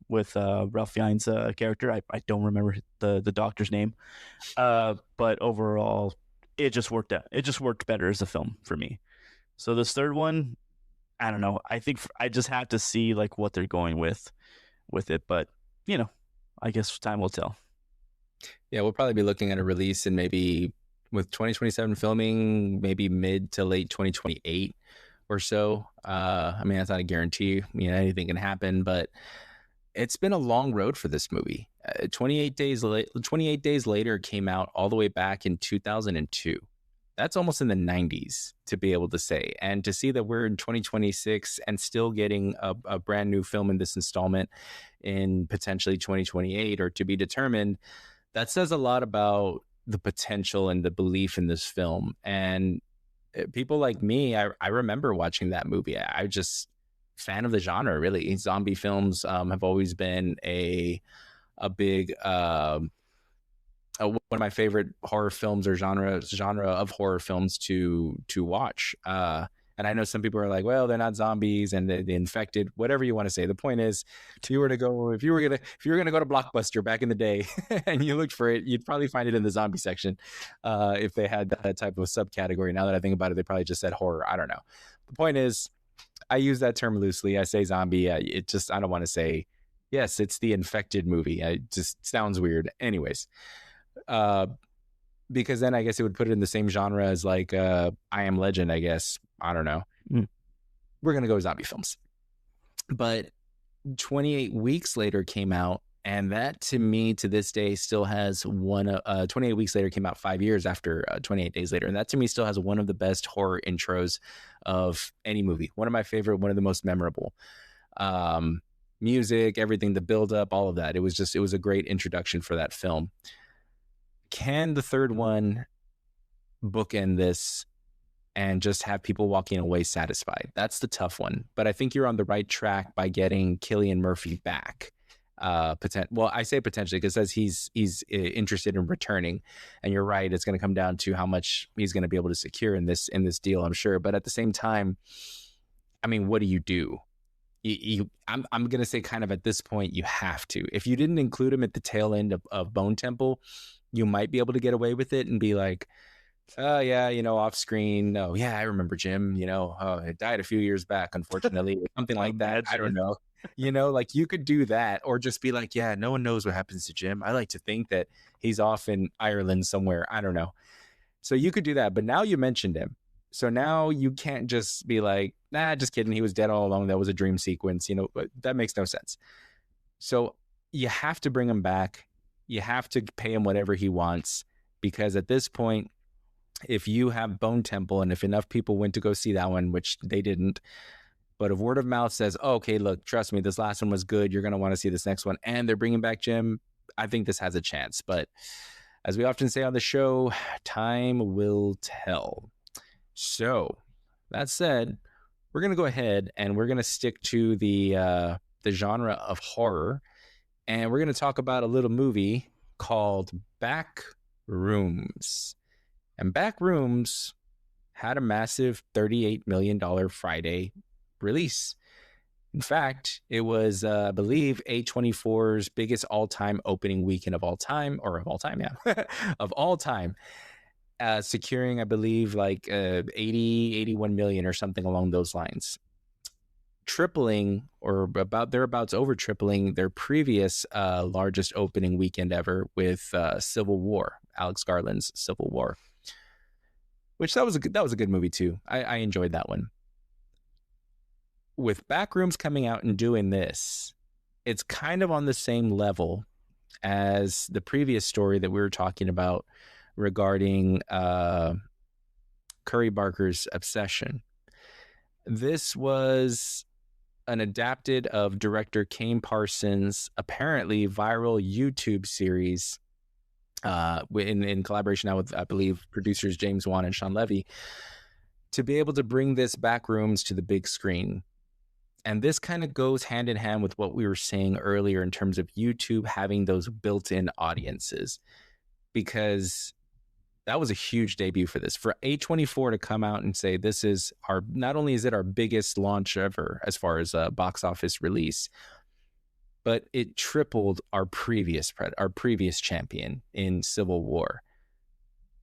[SPEAKER 2] with Ralph Fiennes' character. I don't remember the doctor's name, but overall, it just worked out. It just worked better as a film for me. So this third one, I don't know. I think I just have to see like what they're going with it, but I guess time will tell.
[SPEAKER 1] Yeah, we'll probably be looking at a release in maybe, with 2027 filming, maybe mid to late 2028 or so. I mean, that's not a guarantee. Anything can happen, but it's been a long road for this movie. 28 days later came out all the way back in 2002. That's almost in the 90s to be able to say. And to see that we're in 2026 and still getting a brand new film in this installment in potentially 2028 or to be determined, that says a lot about the potential and the belief in this film. And people like me, I remember watching that movie. I just fan of the genre, really. Zombie films have always been a big one of my favorite horror films, or genre of horror films to watch. And I know some people are like, well, they're not zombies and they're infected, whatever you want to say. The point is, if you were gonna go to Blockbuster back in the day and you looked for it, you'd probably find it in the zombie section. If they had that type of subcategory. Now that I think about it, they probably just said horror. I don't know. The point is, I use that term loosely. I say zombie. I don't want to say, yes, it's the infected movie. It just sounds weird. Anyways, because then I guess it would put it in the same genre as like I Am Legend, I guess. I don't know. We're going to go zombie films. But 28 Weeks Later came out, and that to me to this day still has 28 Weeks Later came out 5 years after 28 Days Later, and that to me still has one of the best horror intros of any movie. One of my favorite, one of the most memorable. Music, everything, the build up, all of that. It was a great introduction for that film. Can the third one bookend this and just have people walking away satisfied? That's the tough one. But I think you're on the right track by getting Cillian Murphy back. Well, I say potentially because it says he's interested in returning, and you're right. It's going to come down to how much he's going to be able to secure in this deal, I'm sure. But at the same time, I mean, what do you do? I'm going to say kind of at this point, you have to. If you didn't include him at the tail end of Bone Temple, you might be able to get away with it and be like, oh, yeah, off screen. Oh, yeah, I remember Jim, it died a few years back, unfortunately, or something like that. I don't know. Like you could do that, or just be like, yeah, no one knows what happens to Jim. I like to think that he's off in Ireland somewhere. I don't know. So you could do that. But now you mentioned him. So now you can't just be like, nah, just kidding. He was dead all along. That was a dream sequence. That makes no sense. So you have to bring him back. You have to pay him whatever he wants, because at this point, if you have Bone Temple and if enough people went to go see that one, which they didn't, but if word of mouth says, oh, okay, look, trust me, this last one was good, you're going to want to see this next one, and they're bringing back Jim, I think this has a chance. But as we often say on the show, time will tell. So that said, we're going to go ahead and we're going to stick to the genre of horror, and we're going to talk about a little movie called Backrooms. And Backrooms had a massive $38 million Friday release. In fact, it was, I believe, A24's biggest all-time opening weekend of all time, of all time, securing, I believe, like 81 million or something along those lines, tripling or thereabouts over tripling their previous largest opening weekend ever with Civil War, Alex Garland's Civil War, which that was a good movie too. I enjoyed that one. With Backrooms coming out and doing this, it's kind of on the same level as the previous story that we were talking about regarding Curry Barker's Obsession. This was an adapted of director Kane Parsons' apparently viral YouTube series in collaboration now with, I believe, producers James Wan and Sean Levy, to be able to bring this Backrooms to the big screen. And this kind of goes hand in hand with what we were saying earlier in terms of YouTube having those built-in audiences, because that was a huge debut for this. For A24 to come out and say this is not only is it our biggest launch ever as far as a box office release, but it tripled our previous champion in Civil War.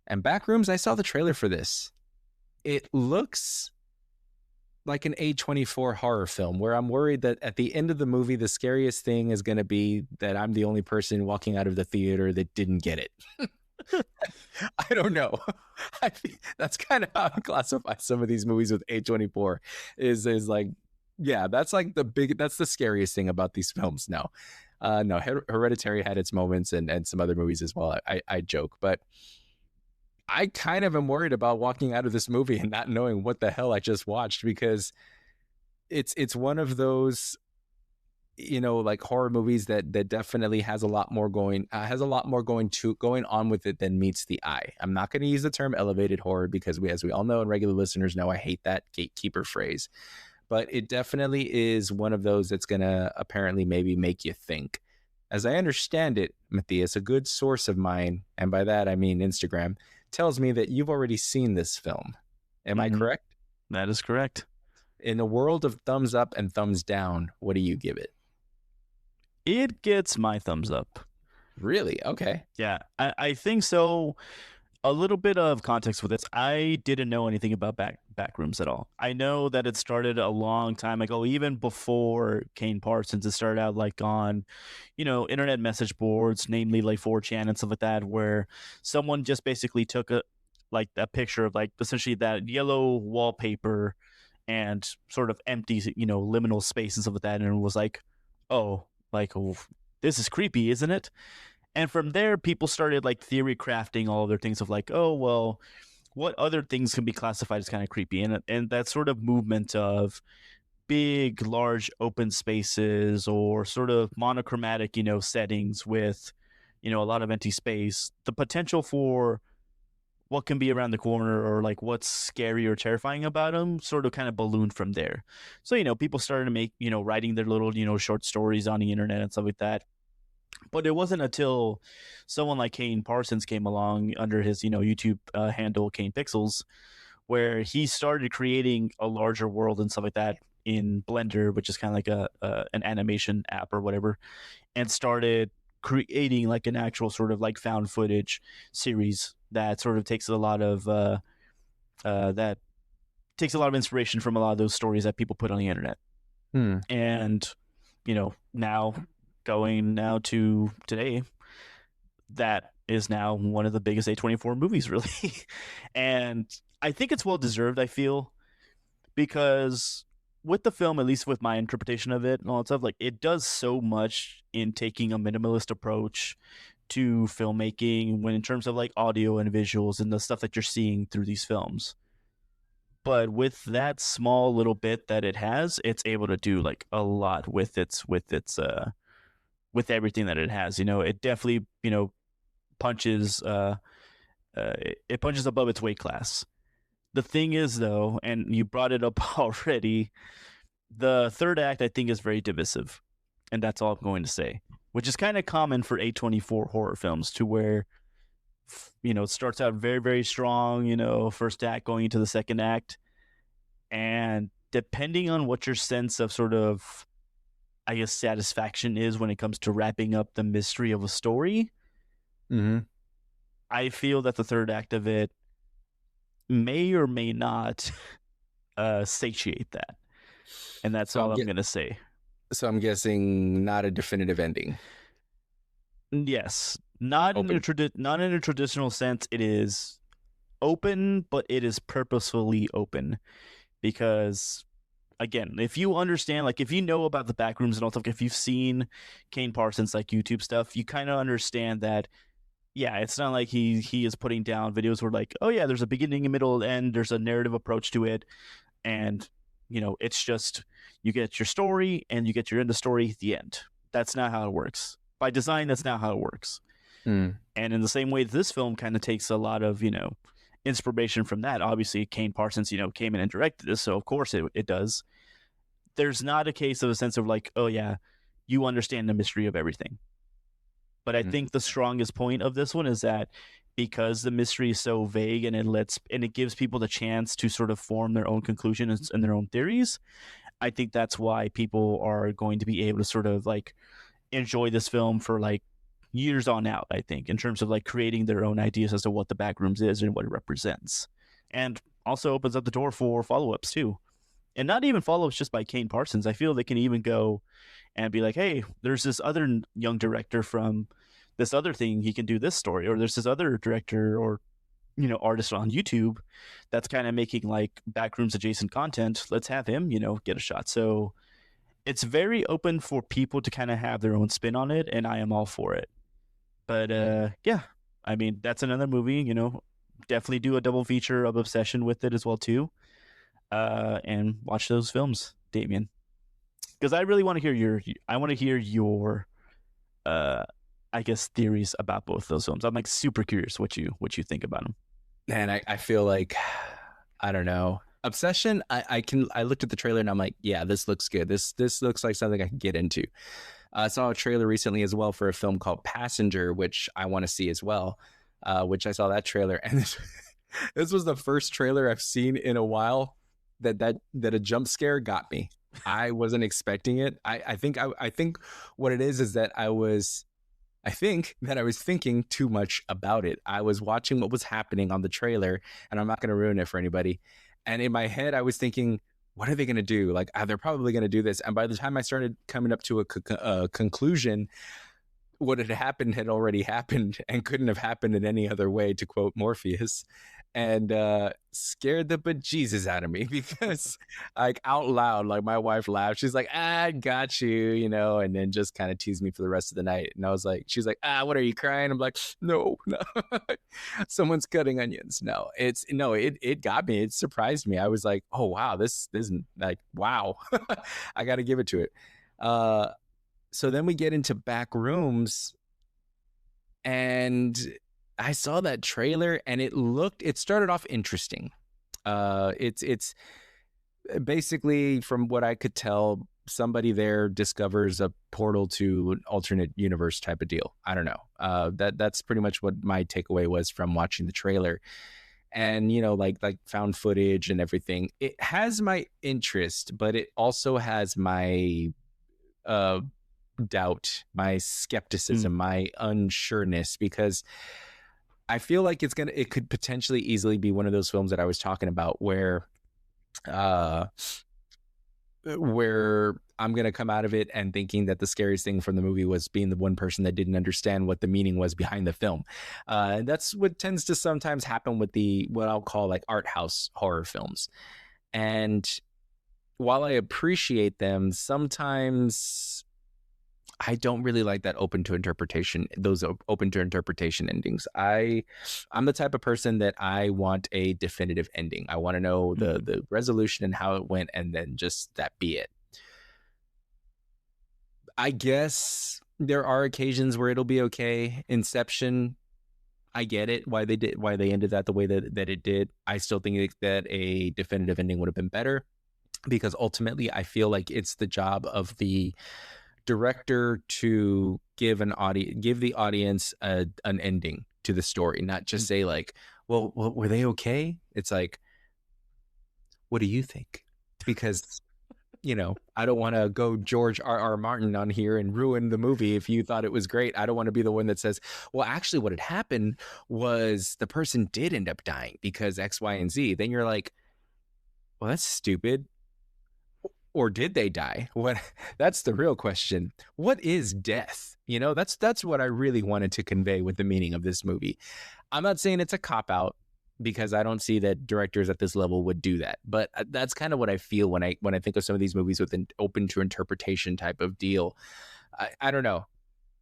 [SPEAKER 1] And Backrooms, I saw the trailer for this. It looks like an A24 horror film, where I'm worried that at the end of the movie, the scariest thing is going to be that I'm the only person walking out of the theater that didn't get it. I don't know. That's kind of how I classify some of these movies with A24 is like, yeah, that's like that's the scariest thing about these films. No, Hereditary had its moments and some other movies as well. I joke, but I kind of am worried about walking out of this movie and not knowing what the hell I just watched, because it's one of those, like horror movies that definitely has a lot more going on with it than meets the eye. I'm not going to use the term elevated horror because as we all know, and regular listeners know, I hate that gatekeeper phrase, but it definitely is one of those that's going to apparently maybe make you think. As I understand it, Matthias, a good source of mine, and by that I mean Instagram, tells me that you've already seen this film. Am I correct?
[SPEAKER 2] That is correct.
[SPEAKER 1] In the world of thumbs up and thumbs down, what do you give it?
[SPEAKER 2] It gets my thumbs up.
[SPEAKER 1] Really? Okay.
[SPEAKER 2] Yeah, I think so. A little bit of context with this. I didn't know anything about Backrooms at all. I know that it started a long time ago, even before Kane Parsons. It started out like on, internet message boards, namely like 4chan and stuff like that, where someone just basically took a picture of like essentially that yellow wallpaper and sort of empty, liminal space and stuff like that, and it was like, oh, like, oh, this is creepy, isn't it? And from there, people started like theory crafting all of their things of like, oh, well, what other things can be classified as kind of creepy? And that sort of movement of big, large open spaces or sort of monochromatic, settings with, a lot of empty space, the potential for what can be around the corner or like what's scary or terrifying about them sort of kind of ballooned from there. So, people started to make, writing their little, short stories on the internet and stuff like that. But it wasn't until someone like Kane Parsons came along under his, YouTube handle, Kane Pixels, where he started creating a larger world and stuff like that in Blender, which is kind of like an animation app or whatever, and started creating like an actual sort of like found footage series that sort of takes a lot of inspiration from a lot of those stories that people put on the internet. And now going now to today, that is now one of the biggest A24 movies, really. And I think it's well deserved, I feel, because with the film, at least with my interpretation of it and all that stuff, like it does so much in taking a minimalist approach to filmmaking when in terms of like audio and visuals and the stuff that you're seeing through these films. But with that small little bit that it has, it's able to do like a lot with everything that it has. It definitely, punches it punches above its weight class. The thing is though, and you brought it up already, the third act I think is very divisive. And that's all I'm going to say, which is kind of common for A24 horror films, to where it starts out very, very strong, first act going into the second act. And depending on what your sense of sort of, I guess, satisfaction is when it comes to wrapping up the mystery of a story, I feel that the third act of it may or may not satiate that. And that's all I'm going to say.
[SPEAKER 1] So I'm guessing not a definitive ending.
[SPEAKER 2] Yes. Not in a traditional sense. It is open, but it is purposefully open. Because, again, if you understand, like, if you know about the Backrooms and all stuff, if you've seen Kane Parsons, like, YouTube stuff, you kind of understand that, yeah, it's not like he is putting down videos where, like, oh, yeah, there's a beginning, a middle, end, there's a narrative approach to it, and, it's just, you get your story, and you get your end of story at the end. That's not how it works. By design, that's not how it works. And in the same way, this film kind of takes a lot of, inspiration from that. Obviously, Kane Parsons, came in and directed this, so of course it does. There's not a case of a sense of like, oh yeah, you understand the mystery of everything. But I think the strongest point of this one is that because the mystery is so vague and it gives people the chance to sort of form their own conclusions and their own theories, I think that's why people are going to be able to sort of like enjoy this film for like years on out, I think, in terms of like creating their own ideas as to what the Backrooms is and what it represents. And also opens up the door for follow-ups too. And not even follow-ups just by Kane Parsons. I feel they can even go and be like, hey, there's this other young director from this other thing, he can do this story, or there's this other director or artist on YouTube that's kind of making like Backrooms adjacent content. Let's have him, get a shot. So it's very open for people to kind of have their own spin on it, and I am all for it. But yeah, I mean, that's another movie, definitely do a double feature of Obsession with it as well too, and watch those films, Damien, because I really want to hear your I guess theories about both those films. I'm like super curious what you think about them.
[SPEAKER 1] Man, I feel like, I don't know, Obsession, I looked at the trailer and I'm like, yeah, this looks good. This looks like something I can get into. I saw a trailer recently as well for a film called Passenger, which I want to see as well, which I saw that trailer. And this was the first trailer I've seen in a while that a jump scare got me. I wasn't expecting it. I think what it is that I think that I was thinking too much about it. I was watching what was happening on the trailer, and I'm not going to ruin it for anybody. And in my head, I was thinking, what are they going to do? Like, they're probably going to do this. And by the time I started coming up to a conclusion, what had already happened and couldn't have happened in any other way, to quote Morpheus, and scared the bejesus out of me because, like, out loud, like, my wife laughed. She's like, I got you, and then just kind of teased me for the rest of the night. And I was like, she's like, what are you crying? I'm like, no. Someone's cutting onions. It got me. It surprised me. I was like, oh wow, this isn't like, wow. I got to give it to it. So then we get into Backrooms, and I saw that trailer, and it started off interesting. It's basically, from what I could tell, somebody there discovers a portal to an alternate universe type of deal. I don't know. That's pretty much what my takeaway was from watching the trailer. And, like found footage and everything. It has my interest, but it also has my doubt, my skepticism, my unsureness, because I feel like it could potentially easily be one of those films that I was talking about where I'm going to come out of it and thinking that the scariest thing from the movie was being the one person that didn't understand what the meaning was behind the film. And that's what tends to sometimes happen with what I'll call like art house horror films. And while I appreciate them, sometimes I don't really like that those open to interpretation endings. I'm the type of person that I want a definitive ending. I want to know the resolution and how it went, and then just that be it. I guess there are occasions where it'll be okay. Inception, I get it, why they ended that the way that it did. I still think that a definitive ending would have been better, because ultimately I feel like it's the job of the director to give the audience an ending to the story, not just say like, well, were they okay? It's like, what do you think? Because I don't want to go George R.R. Martin on here and ruin the movie. If you thought it was great, I don't want to be the one that says, well, actually what had happened was the person did end up dying because X, Y, and Z. Then you're like, well, that's stupid. Or did they die? That's the real question. What is death? That's what I really wanted to convey with the meaning of this movie. I'm not saying it's a cop-out, because I don't see that directors at this level would do that. But that's kind of what I feel when I think of some of these movies with an open to interpretation type of deal. I don't know.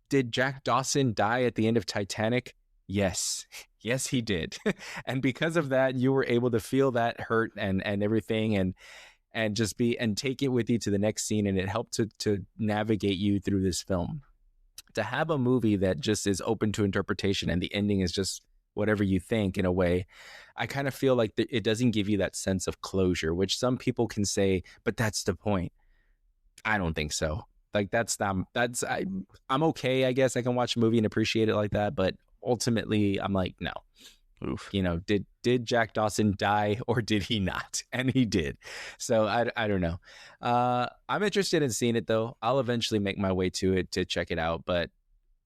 [SPEAKER 1] Did Jack Dawson die at the end of Titanic? Yes. Yes, he did. And because of that, you were able to feel that hurt and everything, and just take it with you to the next scene. And it helped to navigate you through this film. To have a movie that just is open to interpretation and the ending is just whatever you think, in a way, I kind of feel like it doesn't give you that sense of closure, which some people can say, but that's the point. I don't think so. Like I'm okay. I guess I can watch a movie and appreciate it like that. But ultimately I'm like, no. Oof. Did Jack Dawson die or did he not? And he did. So I don't know. I'm interested in seeing it though. I'll eventually make my way to it to check it out. But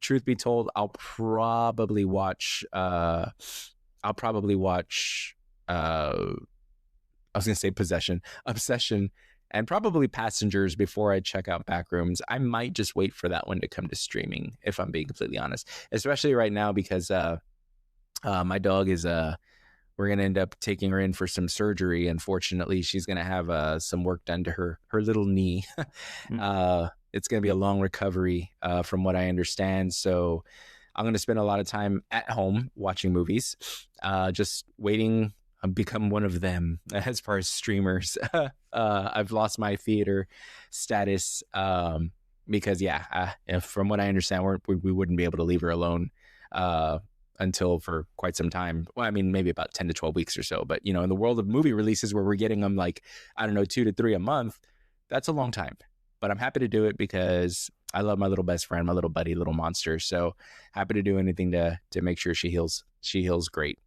[SPEAKER 1] truth be told, I'll probably watch I was gonna say Obsession, and probably Passengers before I check out Backrooms. I might just wait for that one to come to streaming, if I'm being completely honest. Especially right now, because my dog is we're gonna end up taking her in for some surgery. Unfortunately, she's gonna have some work done to her little knee. It's gonna be a long recovery, from what I understand. So I'm gonna spend a lot of time at home watching movies, just waiting. I've become one of them as far as streamers. I've lost my theater status, because from what I understand, we wouldn't be able to leave her alone until for quite some time. Well, I mean, maybe about 10 to 12 weeks or so. But, in the world of movie releases where we're getting them like, I don't know, 2 to 3 a month, that's a long time. But I'm happy to do it because I love my little best friend, my little buddy, little monster. So happy to do anything to make sure she heals great.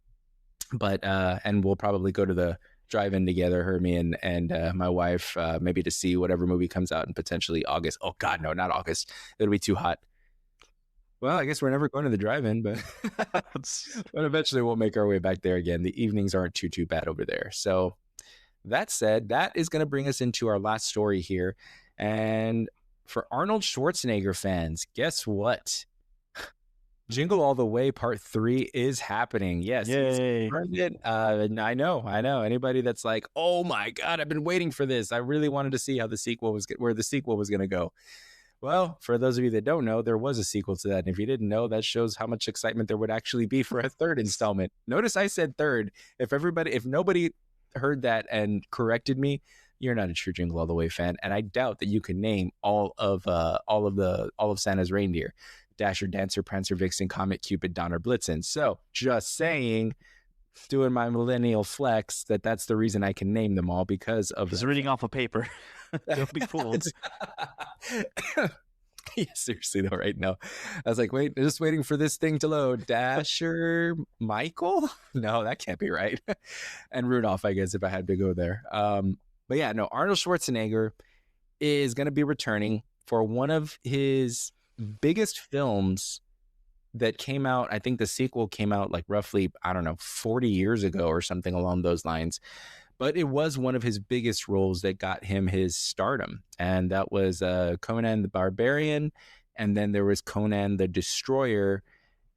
[SPEAKER 1] But and we'll probably go to the drive in together, Hermie and my wife, maybe to see whatever movie comes out in potentially August. Oh God, no, not August. It'll be too hot. Well, I guess we're never going to the drive-in, but but eventually we'll make our way back there again. The evenings aren't too bad over there. So that said, that is going to bring us into our last story here. And for Arnold Schwarzenegger fans, guess what? Jingle All the Way Part 3 is happening. Yes.
[SPEAKER 2] Yay.
[SPEAKER 1] I know. Anybody that's like, oh my God, I've been waiting for this. I really wanted to see how where the sequel was going to go. Well, for those of you that don't know, there was a sequel to that. And if you didn't know, that shows how much excitement there would actually be for a third installment. Notice I said third. If nobody heard that and corrected me, you're not a true Jingle All the Way fan. And I doubt that you can name all of Santa's reindeer. Dasher, Dancer, Prancer, Vixen, Comet, Cupid, Donner, Blitzen. So just saying, doing my millennial flex, that's the reason I can name them all, because of
[SPEAKER 2] Just reading off a paper. Don't be fooled.
[SPEAKER 1] Yeah, seriously though, right now. I was like, just waiting for this thing to load. Dasher, Michael? No, that can't be right. And Rudolph, I guess, if I had to go there. But yeah, no, Arnold Schwarzenegger is going to be returning for one of his biggest films that came out. I think the sequel came out like roughly, 40 years ago or something along those lines. But it was one of his biggest roles that got him his stardom. And that was Conan the Barbarian. And then there was Conan the Destroyer.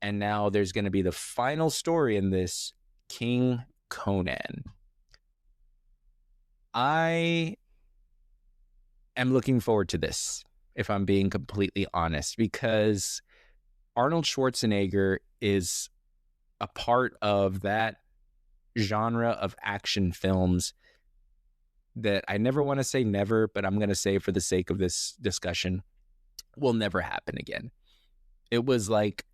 [SPEAKER 1] And now there's going to be the final story in this, King Conan. I am looking forward to this, if I'm being completely honest, because Arnold Schwarzenegger is a part of that genre of action films that I never want to say never, but I'm going to say for the sake of this discussion, will never happen again. It was like,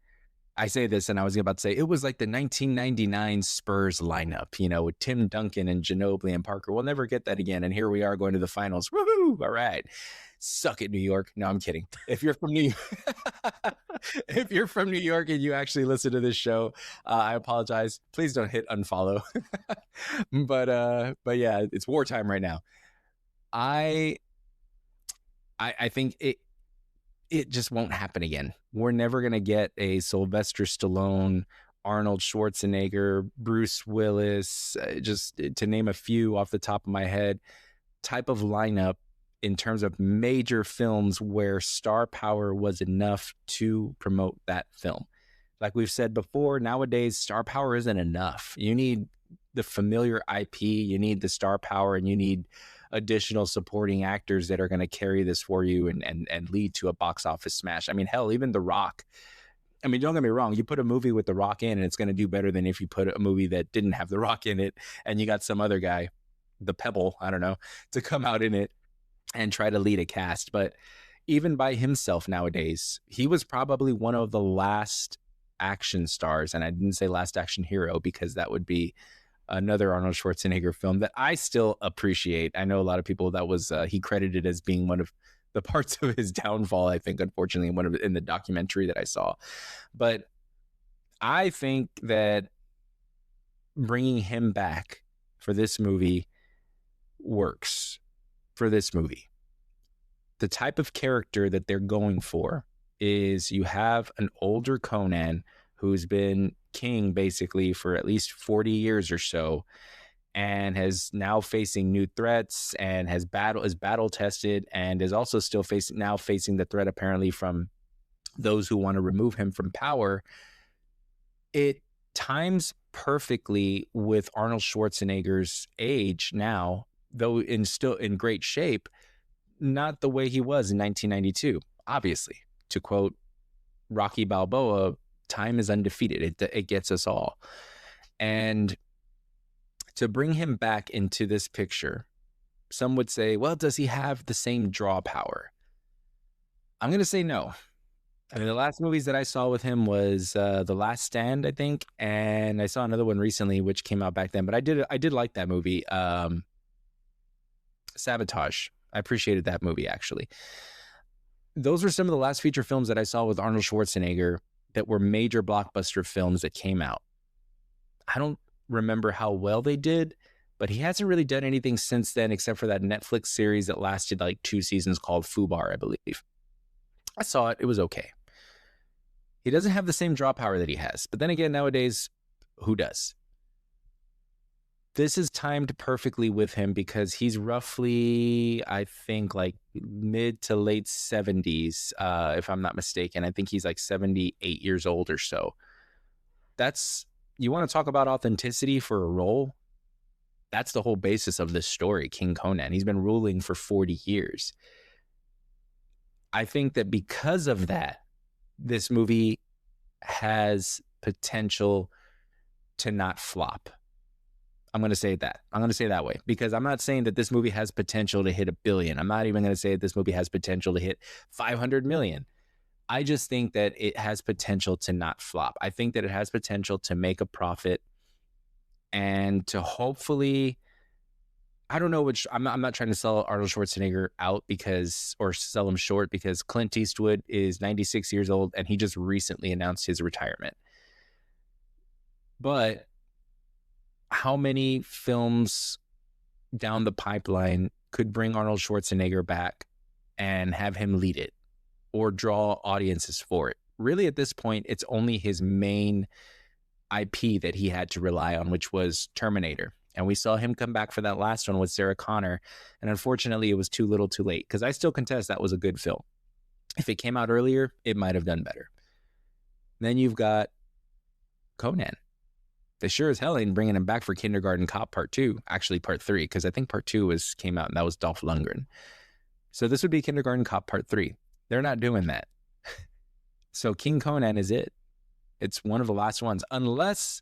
[SPEAKER 1] I say this and I was about to say, it was like the 1999 Spurs lineup, with Tim Duncan and Ginobili and Parker. We'll never get that again. And here we are going to the finals. Woohoo! All right. Suck it, New York. No, I'm kidding. If you're from New York and you actually listen to this show, I apologize. Please don't hit unfollow. But yeah, it's wartime right now. I think it just won't happen again. We're never going to get a Sylvester Stallone, Arnold Schwarzenegger, Bruce Willis, just to name a few off the top of my head, type of lineup in terms of major films where star power was enough to promote that film. Like we've said before, nowadays, star power isn't enough. You need the familiar IP, you need the star power, and you need additional supporting actors that are going to carry this for you and lead to a box office smash. I mean, hell, even The Rock. I mean, don't get me wrong. You put a movie with The Rock in, and it's going to do better than if you put a movie that didn't have The Rock in it, and you got some other guy, the Pebble, I don't know, to come out in it and try to lead a cast. But even by himself nowadays, he was probably one of the last action stars. And I didn't say last action hero because that would be another Arnold Schwarzenegger film that I still appreciate. I know a lot of people that was he credited as being one of the parts of his downfall, I think, unfortunately, in the documentary that I saw. But I think that bringing him back for this movie works for this movie. The type of character that they're going for is you have an older Conan who's been king basically for at least 40 years or so, and has now facing new threats and is battle tested, and is also still facing the threat apparently from those who want to remove him from power. It times perfectly with Arnold Schwarzenegger's age now, though still in great shape, not the way he was in 1992, obviously. To quote Rocky Balboa, time is undefeated. It gets us all. And to bring him back into this picture, some would say, well, does he have the same draw power? I'm going to say no. I mean, the last movies that I saw with him was The Last Stand, I think, and I saw another one recently which came out back then. But I did like that movie, Sabotage. I appreciated that movie, actually. Those were some of the last feature films that I saw with Arnold Schwarzenegger that were major blockbuster films that came out. I don't remember how well they did, but he hasn't really done anything since then except for that Netflix series that lasted like 2 seasons called Fubar, I believe. I saw it. It was okay. He doesn't have the same draw power that he has. But then again, nowadays, who does? This is timed perfectly with him because he's roughly, I think, like mid to late 70s, if I'm not mistaken. I think he's like 78 years old or so. You want to talk about authenticity for a role? That's the whole basis of this story, King Conan. He's been ruling for 40 years. I think that because of that, this movie has potential to not flop. I'm going to say that. I'm going to say it that way because I'm not saying that this movie has potential to hit $1 billion. I'm not even going to say that this movie has potential to hit 500 million. I just think that it has potential to not flop. I think that it has potential to make a profit and to hopefully, I don't know which, I'm not trying to sell Arnold Schwarzenegger out or sell him short because Clint Eastwood is 96 years old and he just recently announced his retirement. But how many films down the pipeline could bring Arnold Schwarzenegger back and have him lead it or draw audiences for it? Really, at this point, it's only his main IP that he had to rely on, which was Terminator. And we saw him come back for that last one with Sarah Connor. And unfortunately, it was too little too late because I still contest that was a good film. If it came out earlier, it might have done better. Then you've got Conan. They sure as hell ain't bringing him back for Kindergarten Cop Part 2, actually Part 3, because I think Part 2 came out and that was Dolph Lundgren. So this would be Kindergarten Cop Part 3. They're not doing that. So King Conan is it. It's one of the last ones, unless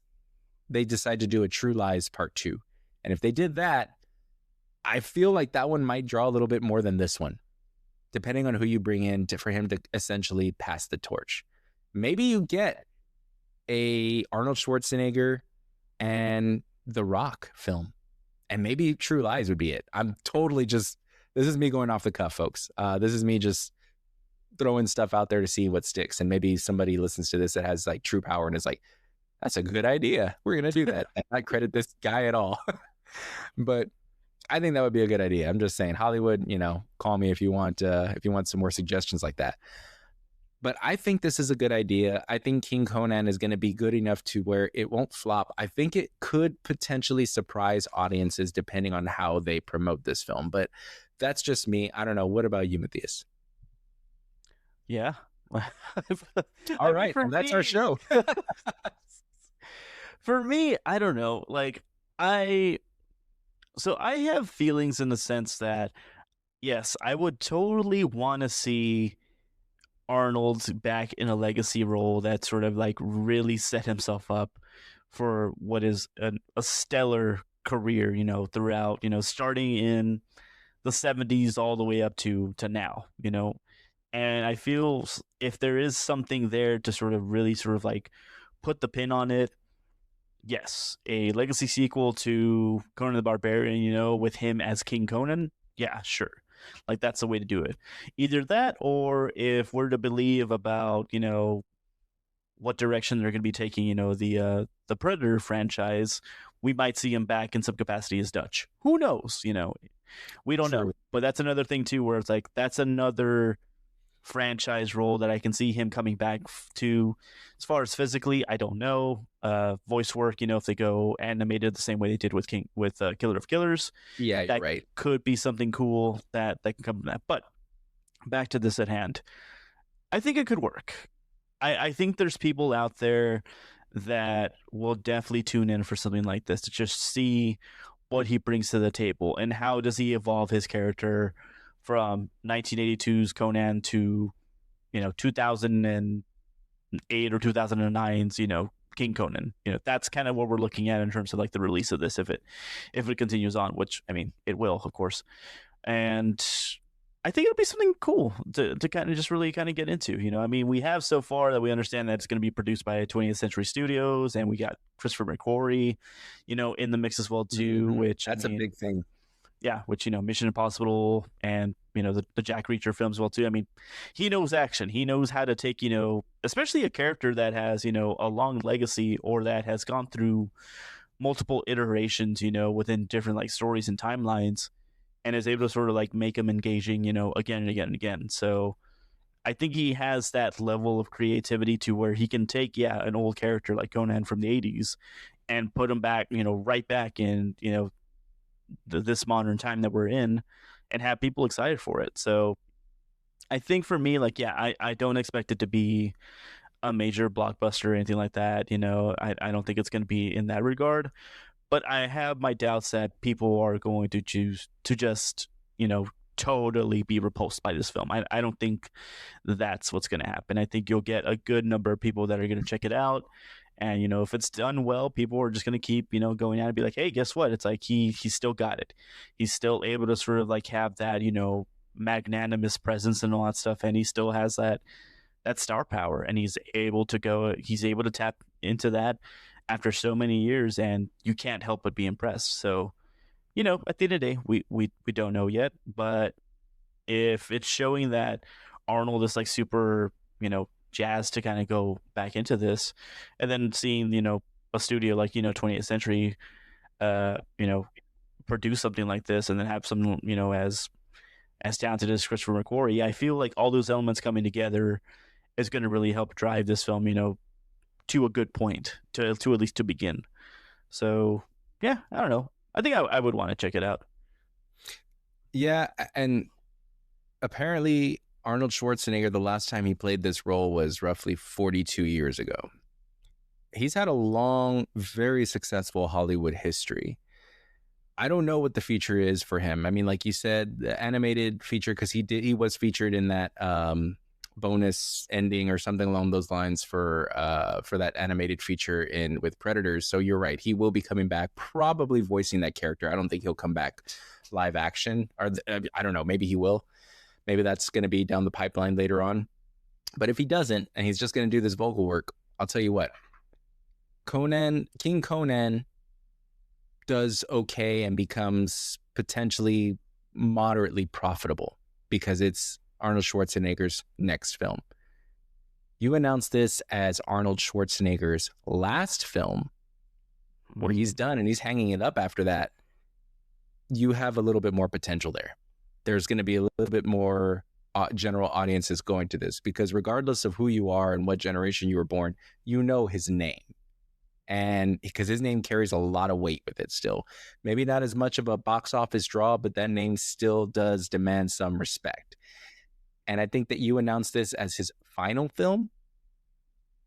[SPEAKER 1] they decide to do a True Lies Part 2. And if they did that, I feel like that one might draw a little bit more than this one, depending on who you bring in for him to essentially pass the torch. Maybe you get a Arnold Schwarzenegger and The Rock film, and maybe True Lies would be it. I'm totally this is me going off the cuff, folks. This is me just throwing stuff out there to see what sticks, and maybe somebody listens to this that has like true power and is like, that's a good idea, we're gonna do that. And not credit this guy at all. But I think that would be a good idea. I'm just saying, Hollywood, call me if you want some more suggestions like that. But I think this is a good idea. I think King Conan is going to be good enough to where it won't flop. I think it could potentially surprise audiences depending on how they promote this film. But that's just me. I don't know. What about you, Matthias?
[SPEAKER 2] Yeah.
[SPEAKER 1] All right. Well, that's our show.
[SPEAKER 2] For me, I don't know. I have feelings in the sense that, yes, I would totally want to see Arnold back in a legacy role that sort of like really set himself up for what is a stellar career, throughout, starting in the 70s all the way up to now, and I feel if there is something there to sort of really sort of like put the pin on it, yes, a legacy sequel to Conan the Barbarian, with him as King Conan, yeah, sure. Like, that's the way to do it. Either that, or if we're to believe about, what direction they're going to be taking, the Predator franchise, we might see him back in some capacity as Dutch. Who knows? We don't know. But that's another thing, too, where it's like, that's another franchise role that I can see him coming back to. As far as physically, I don't know. Voice work, if they go animated the same way they did with Killer of Killers,
[SPEAKER 1] yeah,
[SPEAKER 2] that
[SPEAKER 1] right,
[SPEAKER 2] could be something cool that can come from that. But back to this at hand, I think it could work. I think there's people out there that will definitely tune in for something like this to just see what he brings to the table and how does he evolve his character from 1982's Conan to 2008 or 2009's King Conan. That's kind of what we're looking at in terms of like the release of this if it continues on, which I mean it will, of course. And I think it'll be something cool to kind of just really kind of get into. I mean, we have so far that we understand that it's going to be produced by 20th Century Studios, and we got Christopher McQuarrie, in the mix as well too.
[SPEAKER 1] Mm-hmm.
[SPEAKER 2] Which
[SPEAKER 1] that's a big thing.
[SPEAKER 2] Yeah, which Mission Impossible and the Jack Reacher films as well too. I mean, he knows action. He knows how to take especially a character that has a long legacy or that has gone through multiple iterations, within different like stories and timelines, and is able to sort of like make them engaging, again and again and again. So I think he has that level of creativity to where he can take, an old character like Conan from the 80s and put him back, right back in, this modern time that we're in, and have people excited for it. So I think for me, like, I don't expect it to be a major blockbuster or anything like that. I don't think it's going to be in that regard, but I have my doubts that people are going to choose to just, totally be repulsed by this film. I don't think that's what's going to happen. I think you'll get a good number of people that are going to check it out. And, if it's done well, people are just going to keep, going out and be like, hey, guess what? It's like he still got it. He's still able to sort of like have that, magnanimous presence and all that stuff. And he still has that star power, and he's able to tap into that after so many years, and you can't help but be impressed. So, at the end of the day, we don't know yet, but if it's showing that Arnold is like super, jazzed to kind of go back into this, and then seeing, a studio like, 20th Century, produce something like this, and then have someone, as talented as Christopher McQuarrie, I feel like all those elements coming together is going to really help drive this film, to a good point, to at least to begin. So, yeah, I don't know. I think I would want to check it out.
[SPEAKER 1] Yeah, and apparently Arnold Schwarzenegger, the last time he played this role was roughly 42 years ago. He's had a long, very successful Hollywood history. I don't know what the feature is for him. I mean, like you said, the animated feature, because he was featured in that bonus ending or something along those lines for that animated feature with Predators. So you're right, he will be coming back, probably voicing that character. I don't think he'll come back live action, or I don't know, maybe he will. Maybe that's going to be down the pipeline later on. But if he doesn't, and he's just going to do this vocal work, I'll tell you what, King Conan does okay and becomes potentially moderately profitable because it's Arnold Schwarzenegger's next film. You announced this as Arnold Schwarzenegger's last film, where he's done and he's hanging it up after that. You have a little bit more potential there. There's going to be a little bit more general audiences going to this, because regardless of who you are and what generation you were born, you know his name. And because his name carries a lot of weight with it still. Maybe not as much of a box office draw, but that name still does demand some respect. And I think that you announced this as his final film,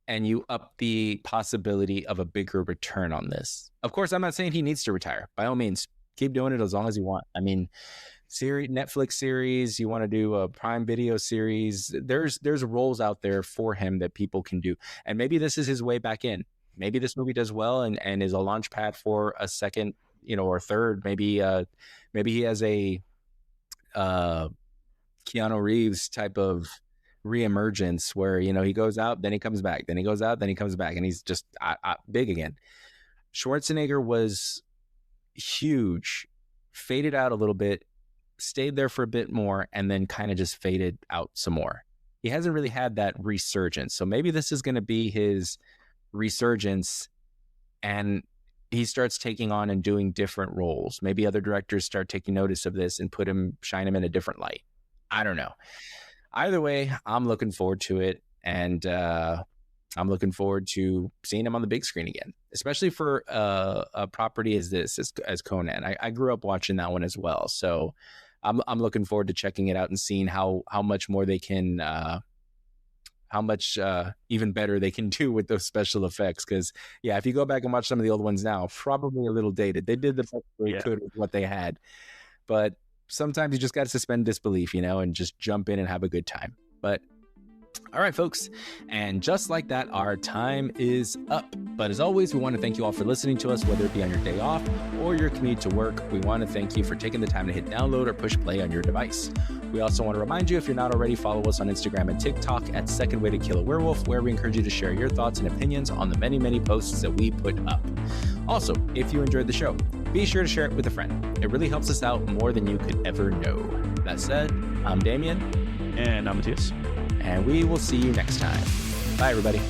[SPEAKER 1] and you up the possibility of a bigger return on this. Of course, I'm not saying he needs to retire. By all means, keep doing it as long as you want. I mean, Netflix series, you want to do a Prime Video series, there's roles out there for him that people can do. And maybe this is his way back in. Maybe this movie does well and is a launch pad for a second, or third. Maybe he has a Keanu Reeves type of reemergence where, he goes out, then he comes back, then he goes out, then he comes back, and he's just big again. Schwarzenegger was huge, faded out a little bit, stayed there for a bit more, and then kind of just faded out some more. He hasn't really had that resurgence. So maybe this is going to be his resurgence, and he starts taking on and doing different roles. Maybe other directors start taking notice of this and shine him in a different light. I don't know. Either way, I'm looking forward to it, and I'm looking forward to seeing him on the big screen again, especially for a property as this, as Conan. I grew up watching that one as well, so I'm looking forward to checking it out and seeing how much more they can, how much even better they can do with those special effects. Because if you go back and watch some of the old ones now, probably a little dated. They did the best they could with what they had, but sometimes you just got to suspend disbelief, and just jump in and have a good time. But all right, folks. And just like that, our time is up. But as always, we want to thank you all for listening to us, whether it be on your day off or your commute to work. We want to thank you for taking the time to hit download or push play on your device. We also want to remind you, if you're not already, follow us on Instagram and TikTok at Second Way to Kill a Werewolf, where we encourage you to share your thoughts and opinions on the many, many posts that we put up. Also, if you enjoyed the show, be sure to share it with a friend. It really helps us out more than you could ever know. That said, I'm Damien.
[SPEAKER 2] And I'm Matthias.
[SPEAKER 1] And we will see you next time. Bye, everybody.